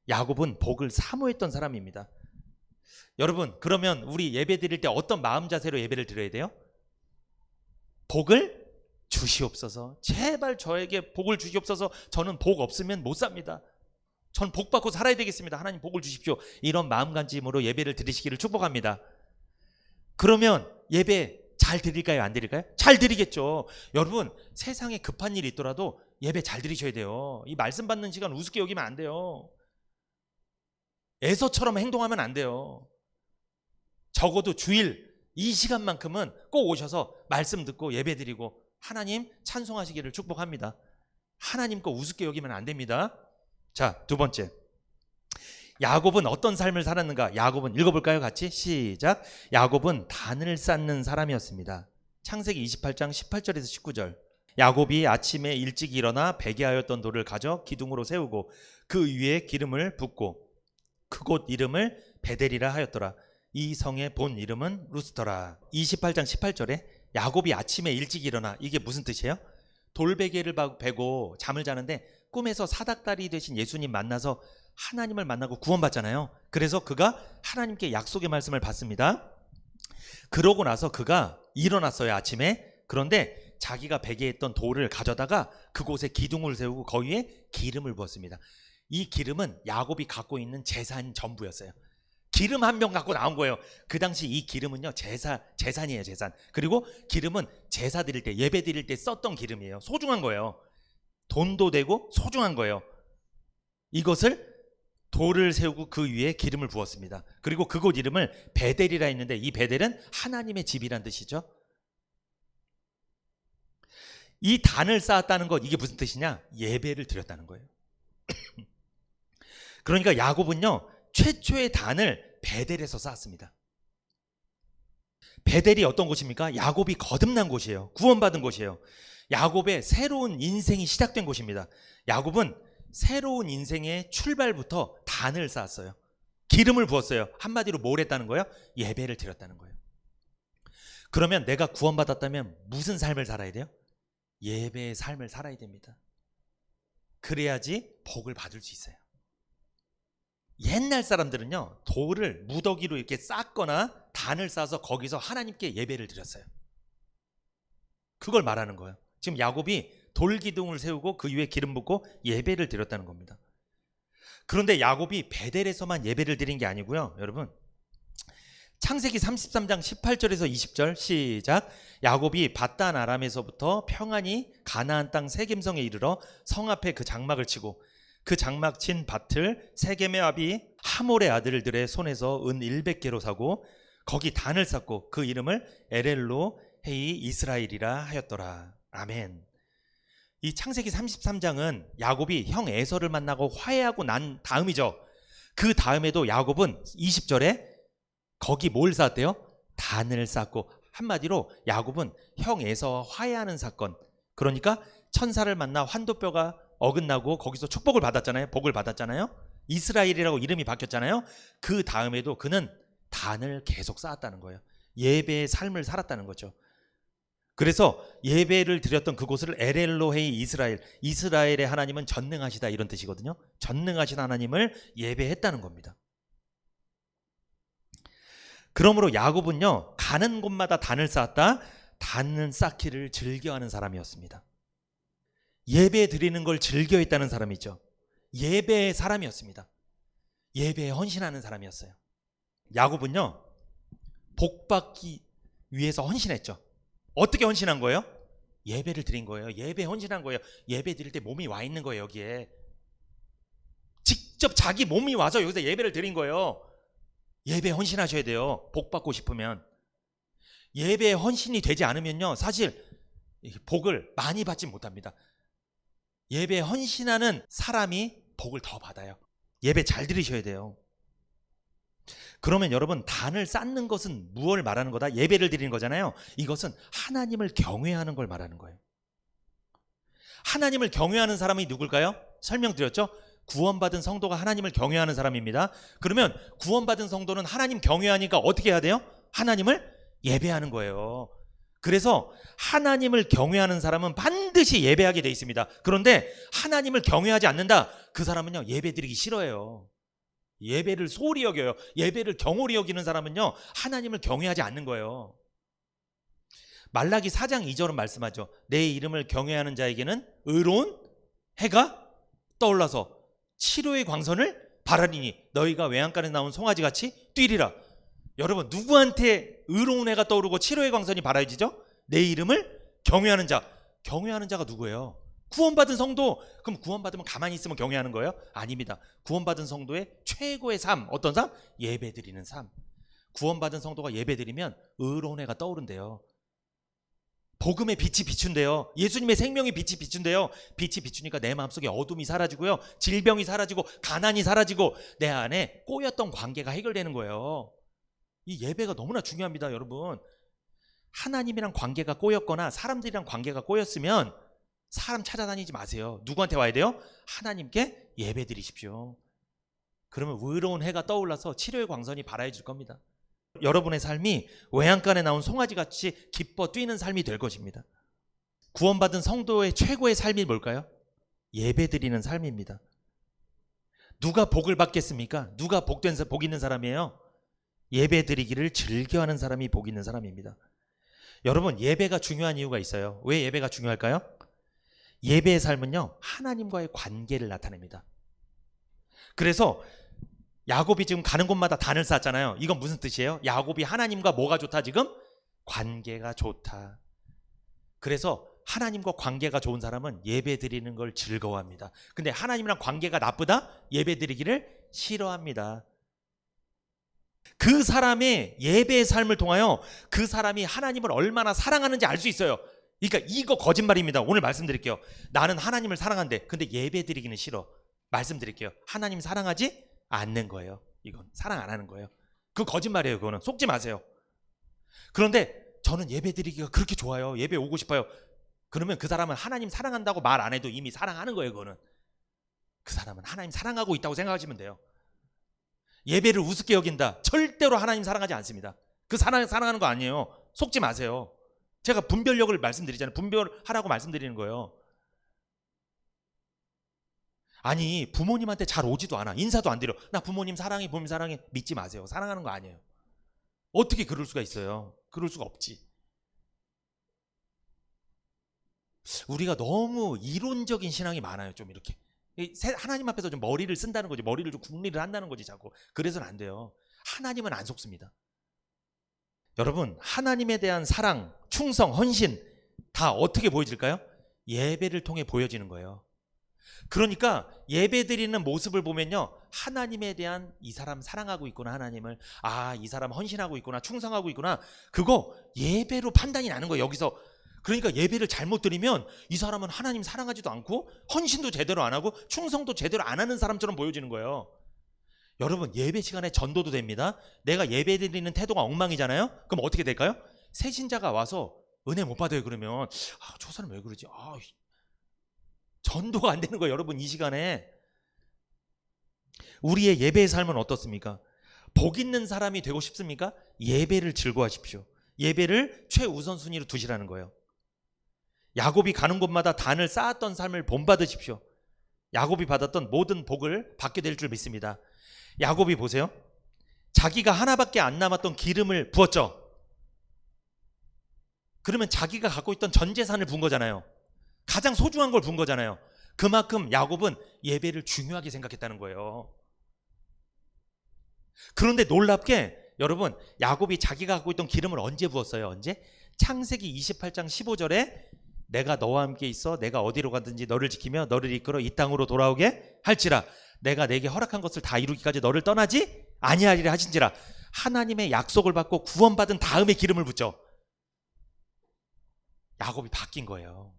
S1: 야곱은 복을 사모했던 사람입니다. 여러분, 그러면 우리 예배 드릴 때 어떤 마음 자세로 예배를 드려야 돼요? 복을 주시옵소서. 제발 저에게 복을 주시옵소서. 저는 복 없으면 못 삽니다. 전 복 받고 살아야 되겠습니다. 하나님 복을 주십시오. 이런 마음간짐으로 예배를 드리시기를 축복합니다. 그러면 예배 잘 드릴까요? 안 드릴까요? 잘 드리겠죠. 여러분, 세상에 급한 일이 있더라도 예배 잘 드리셔야 돼요. 이 말씀 받는 시간 우습게 여기면 안 돼요. 에서처럼 행동하면 안 돼요. 적어도 주일 이 시간만큼은 꼭 오셔서 말씀 듣고 예배 드리고 하나님 찬송하시기를 축복합니다. 하나님 거 우습게 여기면 안 됩니다. 자, 두 번째, 야곱은 어떤 삶을 살았는가? 야곱은 읽어볼까요? 같이 시작. 야곱은 단을 쌓는 사람이었습니다. 창세기 28장 18절에서 19절. 야곱이 아침에 일찍 일어나 배개하였던 돌을 가져 기둥으로 세우고 그 위에 기름을 붓고 그곳 이름을 베델이라 하였더라. 이 성의 본 이름은 루스더라. 28장 18절에 야곱이 아침에 일찍 일어나, 이게 무슨 뜻이에요? 돌베개를 베고 잠을 자는데 꿈에서 사닥다리 되신 예수님 만나서 하나님을 만나고 구원받잖아요. 그래서 그가 하나님께 약속의 말씀을 받습니다. 그러고 나서 그가 일어났어요, 아침에. 그런데 자기가 베개했던 돌을 가져다가 그곳에 기둥을 세우고 거기에 기름을 부었습니다. 이 기름은 야곱이 갖고 있는 재산 전부였어요. 기름 한 병 갖고 나온 거예요. 그 당시 이 기름은요, 재산이에요, 재산. 그리고 기름은 제사 드릴 때, 예배 드릴 때 썼던 기름이에요. 소중한 거예요. 돈도 되고 소중한 거예요. 이것을 돌을 세우고 그 위에 기름을 부었습니다. 그리고 그곳 이름을 베델이라 했는데 이 베델은 하나님의 집이란 뜻이죠. 이 단을 쌓았다는 것, 이게 무슨 뜻이냐? 예배를 드렸다는 거예요. 그러니까 야곱은요, 최초의 단을 베델에서 쌓았습니다. 베델이 어떤 곳입니까? 야곱이 거듭난 곳이에요. 구원받은 곳이에요. 야곱의 새로운 인생이 시작된 곳입니다. 야곱은 새로운 인생의 출발부터 단을 쌓았어요. 기름을 부었어요. 한마디로 뭘 했다는 거예요? 예배를 드렸다는 거예요. 그러면 내가 구원받았다면 무슨 삶을 살아야 돼요? 예배의 삶을 살아야 됩니다. 그래야지 복을 받을 수 있어요. 옛날 사람들은요, 돌을 무더기로 이렇게 쌓거나 단을 쌓아서 거기서 하나님께 예배를 드렸어요. 그걸 말하는 거예요. 지금 야곱이 돌기둥을 세우고 그 위에 기름 붓고 예배를 드렸다는 겁니다. 그런데 야곱이 베델에서만 예배를 드린 게 아니고요, 여러분, 창세기 33장 18절에서 20절 시작. 야곱이 밧단 아람에서부터 평안히 가나안 땅 세겜성에 이르러 성 앞에 그 장막을 치고 그 장막 친 밭을 세겜의 아비 하몰의 아들들의 손에서 은 100개로 사고 거기 단을 쌓고 그 이름을 에렐로 헤이 이스라엘이라 하였더라. 아멘. 이 창세기 33장은 야곱이 형 에서를 만나고 화해하고 난 다음이죠. 그 다음에도 야곱은 20절에 거기 뭘 쌓았대요? 단을 쌓고, 한마디로 야곱은 형 에서와 화해하는 사건, 그러니까 천사를 만나 환도뼈가 어긋나고 거기서 축복을 받았잖아요. 복을 받았잖아요. 이스라엘이라고 이름이 바뀌었잖아요. 그 다음에도 그는 단을 계속 쌓았다는 거예요. 예배의 삶을 살았다는 거죠. 그래서 예배를 드렸던 그곳을 엘엘로헤이 이스라엘, 이스라엘의 하나님은 전능하시다, 이런 뜻이거든요. 전능하신 하나님을 예배했다는 겁니다. 그러므로 야곱은요, 가는 곳마다 단을 쌓았다, 단을 쌓기를 즐겨하는 사람이었습니다. 예배 드리는 걸 즐겨했다는 사람이죠. 예배의 사람이었습니다. 예배에 헌신하는 사람이었어요. 야곱은요, 복받기 위해서 헌신했죠. 어떻게 헌신한 거예요? 예배를 드린 거예요. 예배에 헌신한 거예요. 예배 드릴 때 몸이 와 있는 거예요. 여기에 직접 자기 몸이 와서 여기서 예배를 드린 거예요. 예배에 헌신하셔야 돼요. 복 받고 싶으면. 예배에 헌신이 되지 않으면요, 사실 복을 많이 받지 못합니다. 예배에 헌신하는 사람이 복을 더 받아요. 예배 잘 들으셔야 돼요. 그러면 여러분, 단을 쌓는 것은 무엇을 말하는 거다? 예배를 드리는 거잖아요. 이것은 하나님을 경외하는 걸 말하는 거예요. 하나님을 경외하는 사람이 누굴까요? 설명드렸죠? 구원받은 성도가 하나님을 경외하는 사람입니다. 그러면 구원받은 성도는 하나님 경외하니까 어떻게 해야 돼요? 하나님을 예배하는 거예요. 그래서 하나님을 경외하는 사람은 반드시 예배하게 돼 있습니다. 그런데 하나님을 경외하지 않는다, 그 사람은요, 예배 드리기 싫어해요. 예배를 소홀히 여겨요. 예배를 경홀히 여기는 사람은요, 하나님을 경외하지 않는 거예요. 말라기 4장 2절은 말씀하죠. 내 이름을 경외하는 자에게는 의로운 해가 떠올라서 치료의 광선을 바라리니 너희가 외양간에 나온 송아지같이 뛰리라. 여러분, 누구한테 의로운 해가 떠오르고 치료의 광선이 바라지죠? 내 이름을 경외하는 자. 경외하는 자가 누구예요? 구원받은 성도. 그럼 구원받으면 가만히 있으면 경외하는 거예요? 아닙니다. 구원받은 성도의 최고의 삶, 어떤 삶? 예배드리는 삶. 구원받은 성도가 예배드리면 의로운 해가 떠오른대요. 복음의 빛이 비춘대요. 예수님의 생명의 빛이 비춘대요. 빛이 비추니까 내 마음속에 어둠이 사라지고요, 질병이 사라지고 가난이 사라지고 내 안에 꼬였던 관계가 해결되는 거예요. 이 예배가 너무나 중요합니다. 여러분, 하나님이랑 관계가 꼬였거나 사람들이랑 관계가 꼬였으면 사람 찾아다니지 마세요. 누구한테 와야 돼요? 하나님께 예배 드리십시오. 그러면 의로운 해가 떠올라서 치료의 광선이 발하여질 겁니다. 여러분의 삶이 외양간에 나온 송아지같이 기뻐 뛰는 삶이 될 것입니다. 구원받은 성도의 최고의 삶이 뭘까요? 예배 드리는 삶입니다. 누가 복을 받겠습니까? 누가 복 있는 사람이에요? 예배 드리기를 즐겨하는 사람이 복 있는 사람입니다. 여러분, 예배가 중요한 이유가 있어요. 왜 예배가 중요할까요? 예배의 삶은요, 하나님과의 관계를 나타냅니다. 그래서 야곱이 지금 가는 곳마다 단을 쌓았잖아요. 이건 무슨 뜻이에요? 야곱이 하나님과 뭐가 좋다 지금? 관계가 좋다. 그래서 하나님과 관계가 좋은 사람은 예배 드리는 걸 즐거워합니다. 근데 하나님이랑 관계가 나쁘다? 예배 드리기를 싫어합니다. 그 사람의 예배의 삶을 통하여 그 사람이 하나님을 얼마나 사랑하는지 알 수 있어요. 그러니까 이거 거짓말입니다. 오늘 말씀드릴게요. 나는 하나님을 사랑한대. 근데 예배 드리기는 싫어. 말씀드릴게요. 하나님 사랑하지 않는 거예요. 이건 사랑 안 하는 거예요. 그거 거짓말이에요. 그거는 속지 마세요. 그런데 저는 예배 드리기가 그렇게 좋아요. 예배 오고 싶어요. 그러면 그 사람은 하나님 사랑한다고 말 안 해도 이미 사랑하는 거예요. 그거는. 그 사람은 하나님 사랑하고 있다고 생각하시면 돼요. 예배를 우습게 여긴다. 절대로 하나님 사랑하지 않습니다. 그 사랑하는 거 아니에요. 속지 마세요. 제가 분별력을 말씀드리잖아요. 분별하라고 말씀드리는 거예요. 아니, 부모님한테 잘 오지도 않아. 인사도 안 드려. 나 부모님 사랑해, 부모님 사랑해. 믿지 마세요. 사랑하는 거 아니에요. 어떻게 그럴 수가 있어요? 그럴 수가 없지. 우리가 너무 이론적인 신앙이 많아요. 좀 이렇게 하나님 앞에서 좀 머리를 쓴다는 거지. 머리를 좀 궁리를 한다는 거지 자꾸. 그래서는 안 돼요. 하나님은 안 속습니다. 여러분, 하나님에 대한 사랑, 충성, 헌신 다 어떻게 보여질까요? 예배를 통해 보여지는 거예요. 그러니까 예배 드리는 모습을 보면요, 하나님에 대한 이 사람 사랑하고 있구나, 하나님을. 아, 이 사람 헌신하고 있구나, 충성하고 있구나. 그거 예배로 판단이 나는 거예요. 여기서 그러니까 예배를 잘못 드리면 이 사람은 하나님 사랑하지도 않고 헌신도 제대로 안 하고 충성도 제대로 안 하는 사람처럼 보여지는 거예요. 여러분, 예배 시간에 전도도 됩니다. 내가 예배 드리는 태도가 엉망이잖아요. 그럼 어떻게 될까요? 새신자가 와서 은혜 못 받아요. 그러면 저 사람 왜 그러지? 전도가 안 되는 거예요. 여러분, 이 시간에 우리의 예배의 삶은 어떻습니까? 복 있는 사람이 되고 싶습니까? 예배를 즐거워하십시오. 예배를 최우선순위로 두시라는 거예요. 야곱이 가는 곳마다 단을 쌓았던 삶을 본받으십시오. 야곱이 받았던 모든 복을 받게 될 줄 믿습니다. 야곱이 보세요. 자기가 하나밖에 안 남았던 기름을 부었죠. 그러면 자기가 갖고 있던 전 재산을 부은 거잖아요. 가장 소중한 걸 부은 거잖아요. 그만큼 야곱은 예배를 중요하게 생각했다는 거예요. 그런데 놀랍게 여러분, 야곱이 자기가 갖고 있던 기름을 언제 부었어요? 언제? 창세기 28장 15절에 내가 너와 함께 있어 내가 어디로 가든지 너를 지키며 너를 이끌어 이 땅으로 돌아오게 할지라 내가 내게 허락한 것을 다 이루기까지 너를 떠나지 아니하리라 하신지라. 하나님의 약속을 받고 구원받은 다음에 기름을 붓죠. 야곱이 바뀐 거예요.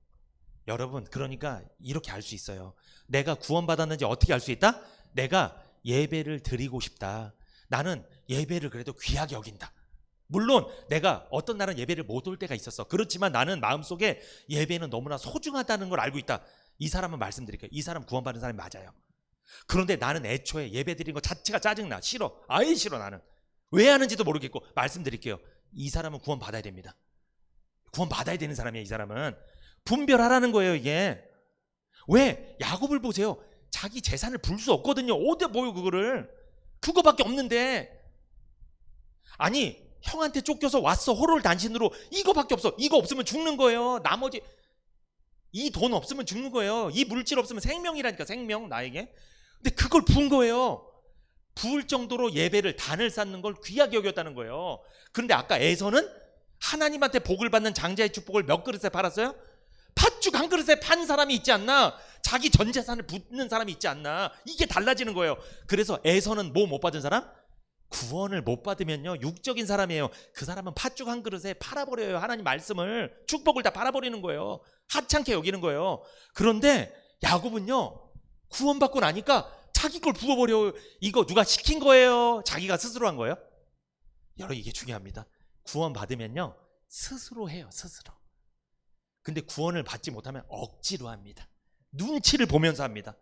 S1: 여러분, 그러니까 이렇게 알 수 있어요. 내가 구원받았는지 어떻게 알 수 있다? 내가 예배를 드리고 싶다. 나는 예배를 그래도 귀하게 여긴다. 물론 내가 어떤 날은 예배를 못 올 때가 있었어. 그렇지만 나는 마음속에 예배는 너무나 소중하다는 걸 알고 있다. 이 사람은 말씀드릴게요. 이 사람 구원받은 사람이 맞아요. 그런데 나는 애초에 예배 드리는 것 자체가 짜증나. 싫어. 아예 싫어. 나는 왜 하는지도 모르겠고. 말씀드릴게요. 이 사람은 구원받아야 됩니다. 구원받아야 되는 사람이에요. 이 사람은 분별하라는 거예요. 이게 왜? 야곱을 보세요. 자기 재산을 불 수 없거든요. 어디 뭐요 그거를. 그거밖에 없는데. 아니 형한테 쫓겨서 왔어. 호롤 단신으로. 이거밖에 없어. 이거 없으면 죽는 거예요. 나머지 이 돈 없으면 죽는 거예요. 이 물질 없으면 생명이라니까. 생명 나에게. 근데 그걸 부은 거예요. 부을 정도로 예배를 단을 쌓는 걸 귀하게 여겼다는 거예요. 그런데 아까 에서는 하나님한테 복을 받는 장자의 축복을 몇 그릇에 팔았어요? 팥죽 한 그릇에 판 사람이 있지 않나? 자기 전 재산을 붓는 사람이 있지 않나? 이게 달라지는 거예요. 그래서 에서는 뭐 못 받은 사람? 구원을 못 받으면요 육적인 사람이에요. 그 사람은 팥죽 한 그릇에 팔아버려요. 하나님 말씀을, 축복을 다 팔아버리는 거예요. 하찮게 여기는 거예요. 그런데 야곱은요 구원받고 나니까 자기 걸 부어버려요. 이거 누가 시킨 거예요? 자기가 스스로 한 거예요? 여러분, 이게 중요합니다. 구원받으면요 스스로 해요. 스스로. 근데 구원을 받지 못하면 억지로 합니다. 눈치를 보면서 합니다.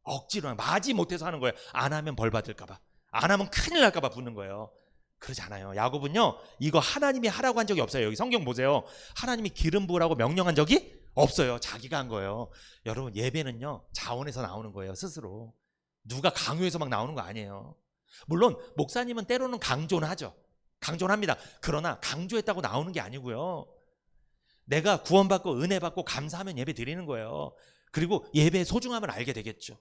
S1: 억지로 하면 마지 못해서 하는 거예요. 안 하면 벌 받을까 봐. 안 하면 큰일 날까 봐 붙는 거예요. 그러지 않아요. 야곱은요 이거 하나님이 하라고 한 적이 없어요. 여기 성경 보세요. 하나님이 기름 부으라고 명령한 적이 없어요. 자기가 한 거예요. 여러분, 예배는요 자원에서 나오는 거예요. 스스로. 누가 강요해서 막 나오는 거 아니에요. 물론 목사님은 때로는 강조는 하죠. 강조는 합니다. 그러나 강조했다고 나오는 게 아니고요. 내가 구원받고 은혜 받고 감사하면 예배 드리는 거예요. 그리고 예배의 소중함을 알게 되겠죠.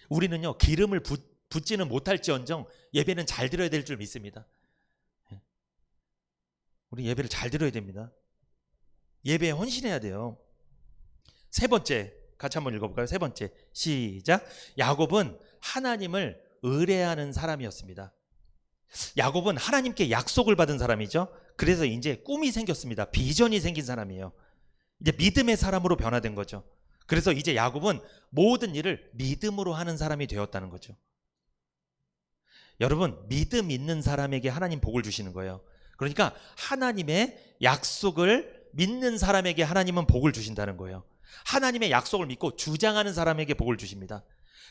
S1: 우리는요 기름을 붓지는 못할지언정 예배는 잘 드려야 될 줄 믿습니다. 우리 예배를 잘 드려야 됩니다. 예배에 헌신해야 돼요. 세 번째, 같이 한번 읽어볼까요? 세 번째, 시작. 야곱은 하나님을 의뢰하는 사람이었습니다. 야곱은 하나님께 약속을 받은 사람이죠. 그래서 이제 꿈이 생겼습니다. 비전이 생긴 사람이에요. 이제 믿음의 사람으로 변화된 거죠. 그래서 이제 야곱은 모든 일을 믿음으로 하는 사람이 되었다는 거죠. 여러분, 믿음 있는 사람에게 하나님 복을 주시는 거예요. 그러니까 하나님의 약속을 믿는 사람에게 하나님은 복을 주신다는 거예요. 하나님의 약속을 믿고 주장하는 사람에게 복을 주십니다.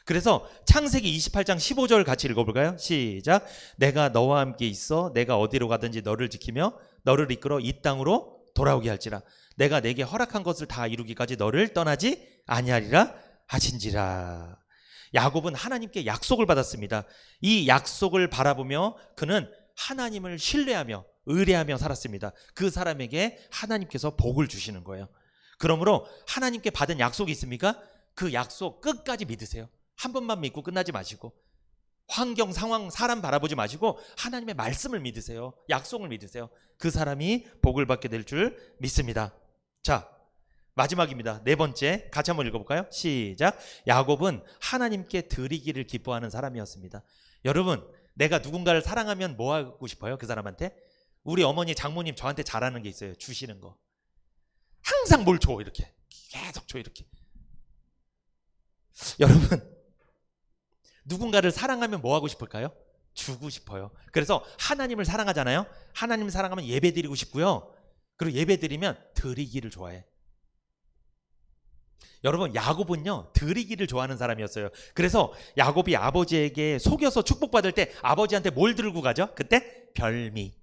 S1: 그래서 창세기 28장 15절 같이 읽어볼까요? 시작. 내가 너와 함께 있어 내가 어디로 가든지 너를 지키며 너를 이끌어 이 땅으로 돌아오게 할지라. 내가 내게 허락한 것을 다 이루기까지 너를 떠나지 아니하리라 하신지라. 야곱은 하나님께 약속을 받았습니다. 이 약속을 바라보며 그는 하나님을 신뢰하며 의뢰하며 살았습니다. 그 사람에게 하나님께서 복을 주시는 거예요. 그러므로 하나님께 받은 약속이 있습니까? 그 약속 끝까지 믿으세요. 한 번만 믿고 끝나지 마시고, 환경, 상황, 사람 바라보지 마시고 하나님의 말씀을 믿으세요. 약속을 믿으세요. 그 사람이 복을 받게 될 줄 믿습니다. 자, 마지막입니다. 네 번째, 같이 한번 읽어볼까요? 시작. 야곱은 하나님께 드리기를 기뻐하는 사람이었습니다. 여러분, 내가 누군가를 사랑하면 뭐 하고 싶어요? 그 사람한테 우리 어머니 장모님 저한테 잘하는 게 있어요. 주시는 거. 항상 뭘 줘. 이렇게 계속 줘. 이렇게. 여러분, 누군가를 사랑하면 뭐 하고 싶을까요? 주고 싶어요. 그래서 하나님을 사랑하잖아요. 하나님을 사랑하면 예배 드리고 싶고요. 그리고 예배 드리면 드리기를 좋아해. 여러분, 야곱은요 드리기를 좋아하는 사람이었어요. 그래서 야곱이 아버지에게 속여서 축복받을 때 아버지한테 뭘 들고 가죠? 그때 별미.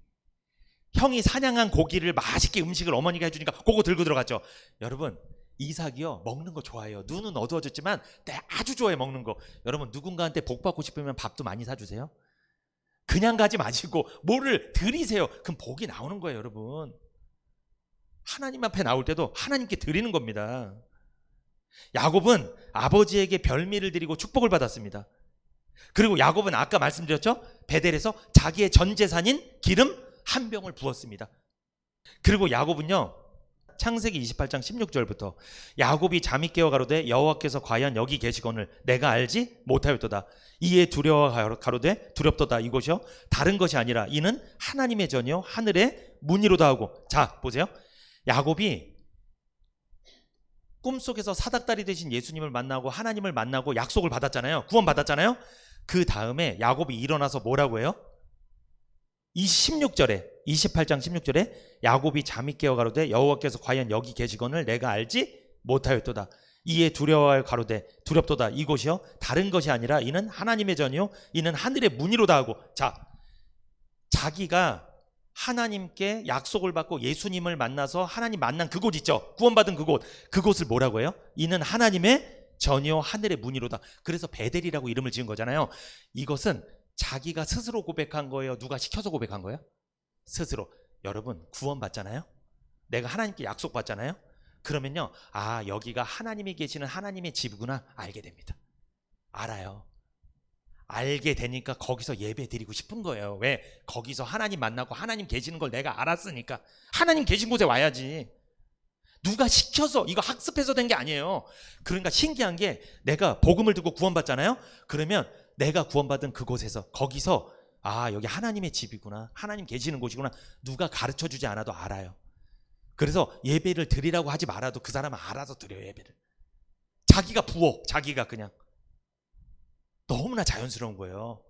S1: 형이 사냥한 고기를 맛있게 음식을 어머니가 해주니까 그거 들고 들어갔죠. 여러분, 이삭이요 먹는 거 좋아해요. 눈은 어두워졌지만 아주 좋아해 먹는 거. 여러분, 누군가한테 복 받고 싶으면 밥도 많이 사주세요. 그냥 가지 마시고 뭐를 드리세요. 그럼 복이 나오는 거예요. 여러분, 하나님 앞에 나올 때도 하나님께 드리는 겁니다. 야곱은 아버지에게 별미를 드리고 축복을 받았습니다. 그리고 야곱은 아까 말씀드렸죠? 베델에서 자기의 전 재산인 기름 한 병을 부었습니다. 그리고 야곱은요 창세기 28장 16절부터 야곱이 잠이 깨어 가로되 여호와께서 과연 여기 계시거늘 내가 알지 못하였도다. 이에 두려워 가로되 두렵도다. 이곳이요 다른 것이 아니라 이는 하나님의 전이요 하늘의 문이로다 하고. 자 보세요. 야곱이 꿈속에서 사닥다리 되신 예수님을 만나고 하나님을 만나고 약속을 받았잖아요. 구원 받았잖아요. 그 다음에 야곱이 일어나서 뭐라고 해요? 28장 16절에 야곱이 잠이 깨어 가로되 여호와께서 과연 여기 계시거늘 내가 알지 못하였도다. 이에 두려워하여 가로되 두렵도다. 이곳이요 다른 것이 아니라 이는 하나님의 전이요 이는 하늘의 문이로다 하고. 자, 자기가 하나님께 약속을 받고 예수님을 만나서 하나님 만난 그곳 있죠. 구원받은 그곳을 뭐라고 해요? 이는 하나님의 전이요 하늘의 문이로다. 그래서 베델이라고 이름을 지은 거잖아요. 이것은 자기가 스스로 고백한 거예요? 누가 시켜서 고백한 거예요? 스스로. 여러분, 구원받잖아요. 내가 하나님께 약속받잖아요. 그러면요, 아 여기가 하나님이 계시는 하나님의 집이구나 알게 됩니다. 알아요. 알게 되니까 거기서 예배 드리고 싶은 거예요. 왜? 거기서 하나님 만나고 하나님 계시는 걸 내가 알았으니까. 하나님 계신 곳에 와야지. 누가 시켜서 이거 학습해서 된 게 아니에요. 그러니까 신기한 게 내가 복음을 듣고 구원받잖아요. 그러면 내가 구원받은 그곳에서 거기서 아 여기 하나님의 집이구나, 하나님 계시는 곳이구나, 누가 가르쳐주지 않아도 알아요. 그래서 예배를 드리라고 하지 말아도 그 사람은 알아서 드려요. 예배를 자기가 부어. 자기가 그냥 너무나 자연스러운 거예요.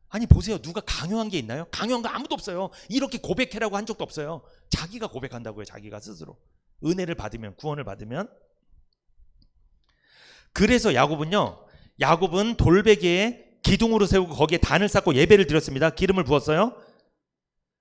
S1: 아니 보세요. 누가 강요한 게 있나요? 강요한 거 아무도 없어요. 이렇게 고백해라고 한 적도 없어요. 자기가 고백한다고요. 자기가 스스로 은혜를 받으면, 구원을 받으면. 그래서 야곱은 돌베개에 기둥으로 세우고 거기에 단을 쌓고 예배를 드렸습니다. 기름을 부었어요.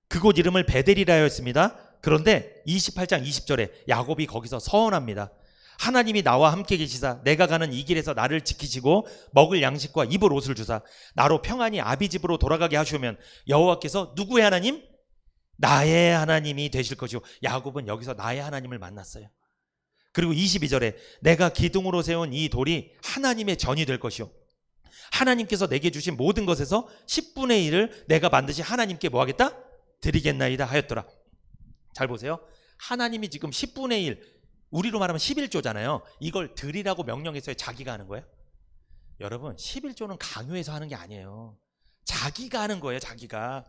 S1: 그곳 이름을 베델이라 하였습니다. 그런데 28장 20절에 야곱이 거기서 서원합니다. 하나님이 나와 함께 계시사 내가 가는 이 길에서 나를 지키시고 먹을 양식과 입을 옷을 주사 나로 평안히 아비 집으로 돌아가게 하시오면 여호와께서 누구의 하나님? 나의 하나님이 되실 것이요. 야곱은 여기서 나의 하나님을 만났어요. 그리고 22절에 내가 기둥으로 세운 이 돌이 하나님의 전이 될 것이요 하나님께서 내게 주신 모든 것에서 10분의 1을 내가 반드시 하나님께 뭐 하겠다? 드리겠나이다 하였더라. 잘 보세요. 하나님이 지금 10분의 1, 우리로 말하면 11조잖아요. 이걸 드리라고 명령했어요? 자기가 하는 거예요? 여러분, 11조는 강요해서 하는 게 아니에요. 자기가 하는 거예요. 자기가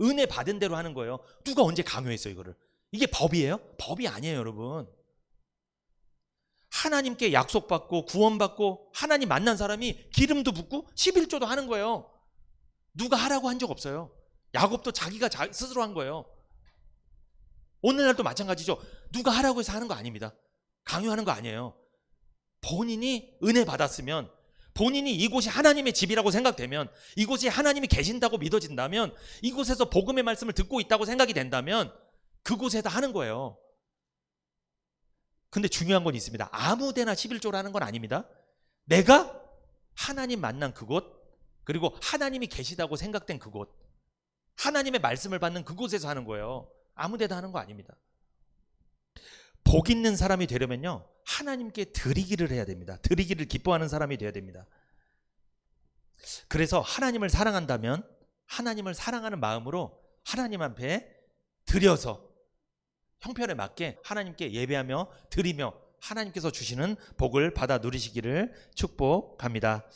S1: 은혜 받은 대로 하는 거예요. 누가 언제 강요했어요 이거를? 이게 법이에요? 법이 아니에요. 여러분, 하나님께 약속받고 구원받고 하나님 만난 사람이 기름도 붓고 11조도 하는 거예요. 누가 하라고 한 적 없어요. 야곱도 자기가 스스로 한 거예요. 오늘날도 마찬가지죠. 누가 하라고 해서 하는 거 아닙니다. 강요하는 거 아니에요. 본인이 은혜 받았으면, 본인이 이곳이 하나님의 집이라고 생각되면, 이곳이 하나님이 계신다고 믿어진다면, 이곳에서 복음의 말씀을 듣고 있다고 생각이 된다면 그곳에다 하는 거예요. 근데 중요한 건 있습니다. 아무데나 11조라는 건 아닙니다. 내가 하나님 만난 그곳, 그리고 하나님이 계시다고 생각된 그곳, 하나님의 말씀을 받는 그곳에서 하는 거예요. 아무데나 하는 거 아닙니다. 복 있는 사람이 되려면요, 하나님께 드리기를 해야 됩니다. 드리기를 기뻐하는 사람이 되어야 됩니다. 그래서 하나님을 사랑한다면 하나님을 사랑하는 마음으로 하나님 앞에 드려서 형편에 맞게 하나님께 예배하며 드리며 하나님께서 주시는 복을 받아 누리시기를 축복합니다.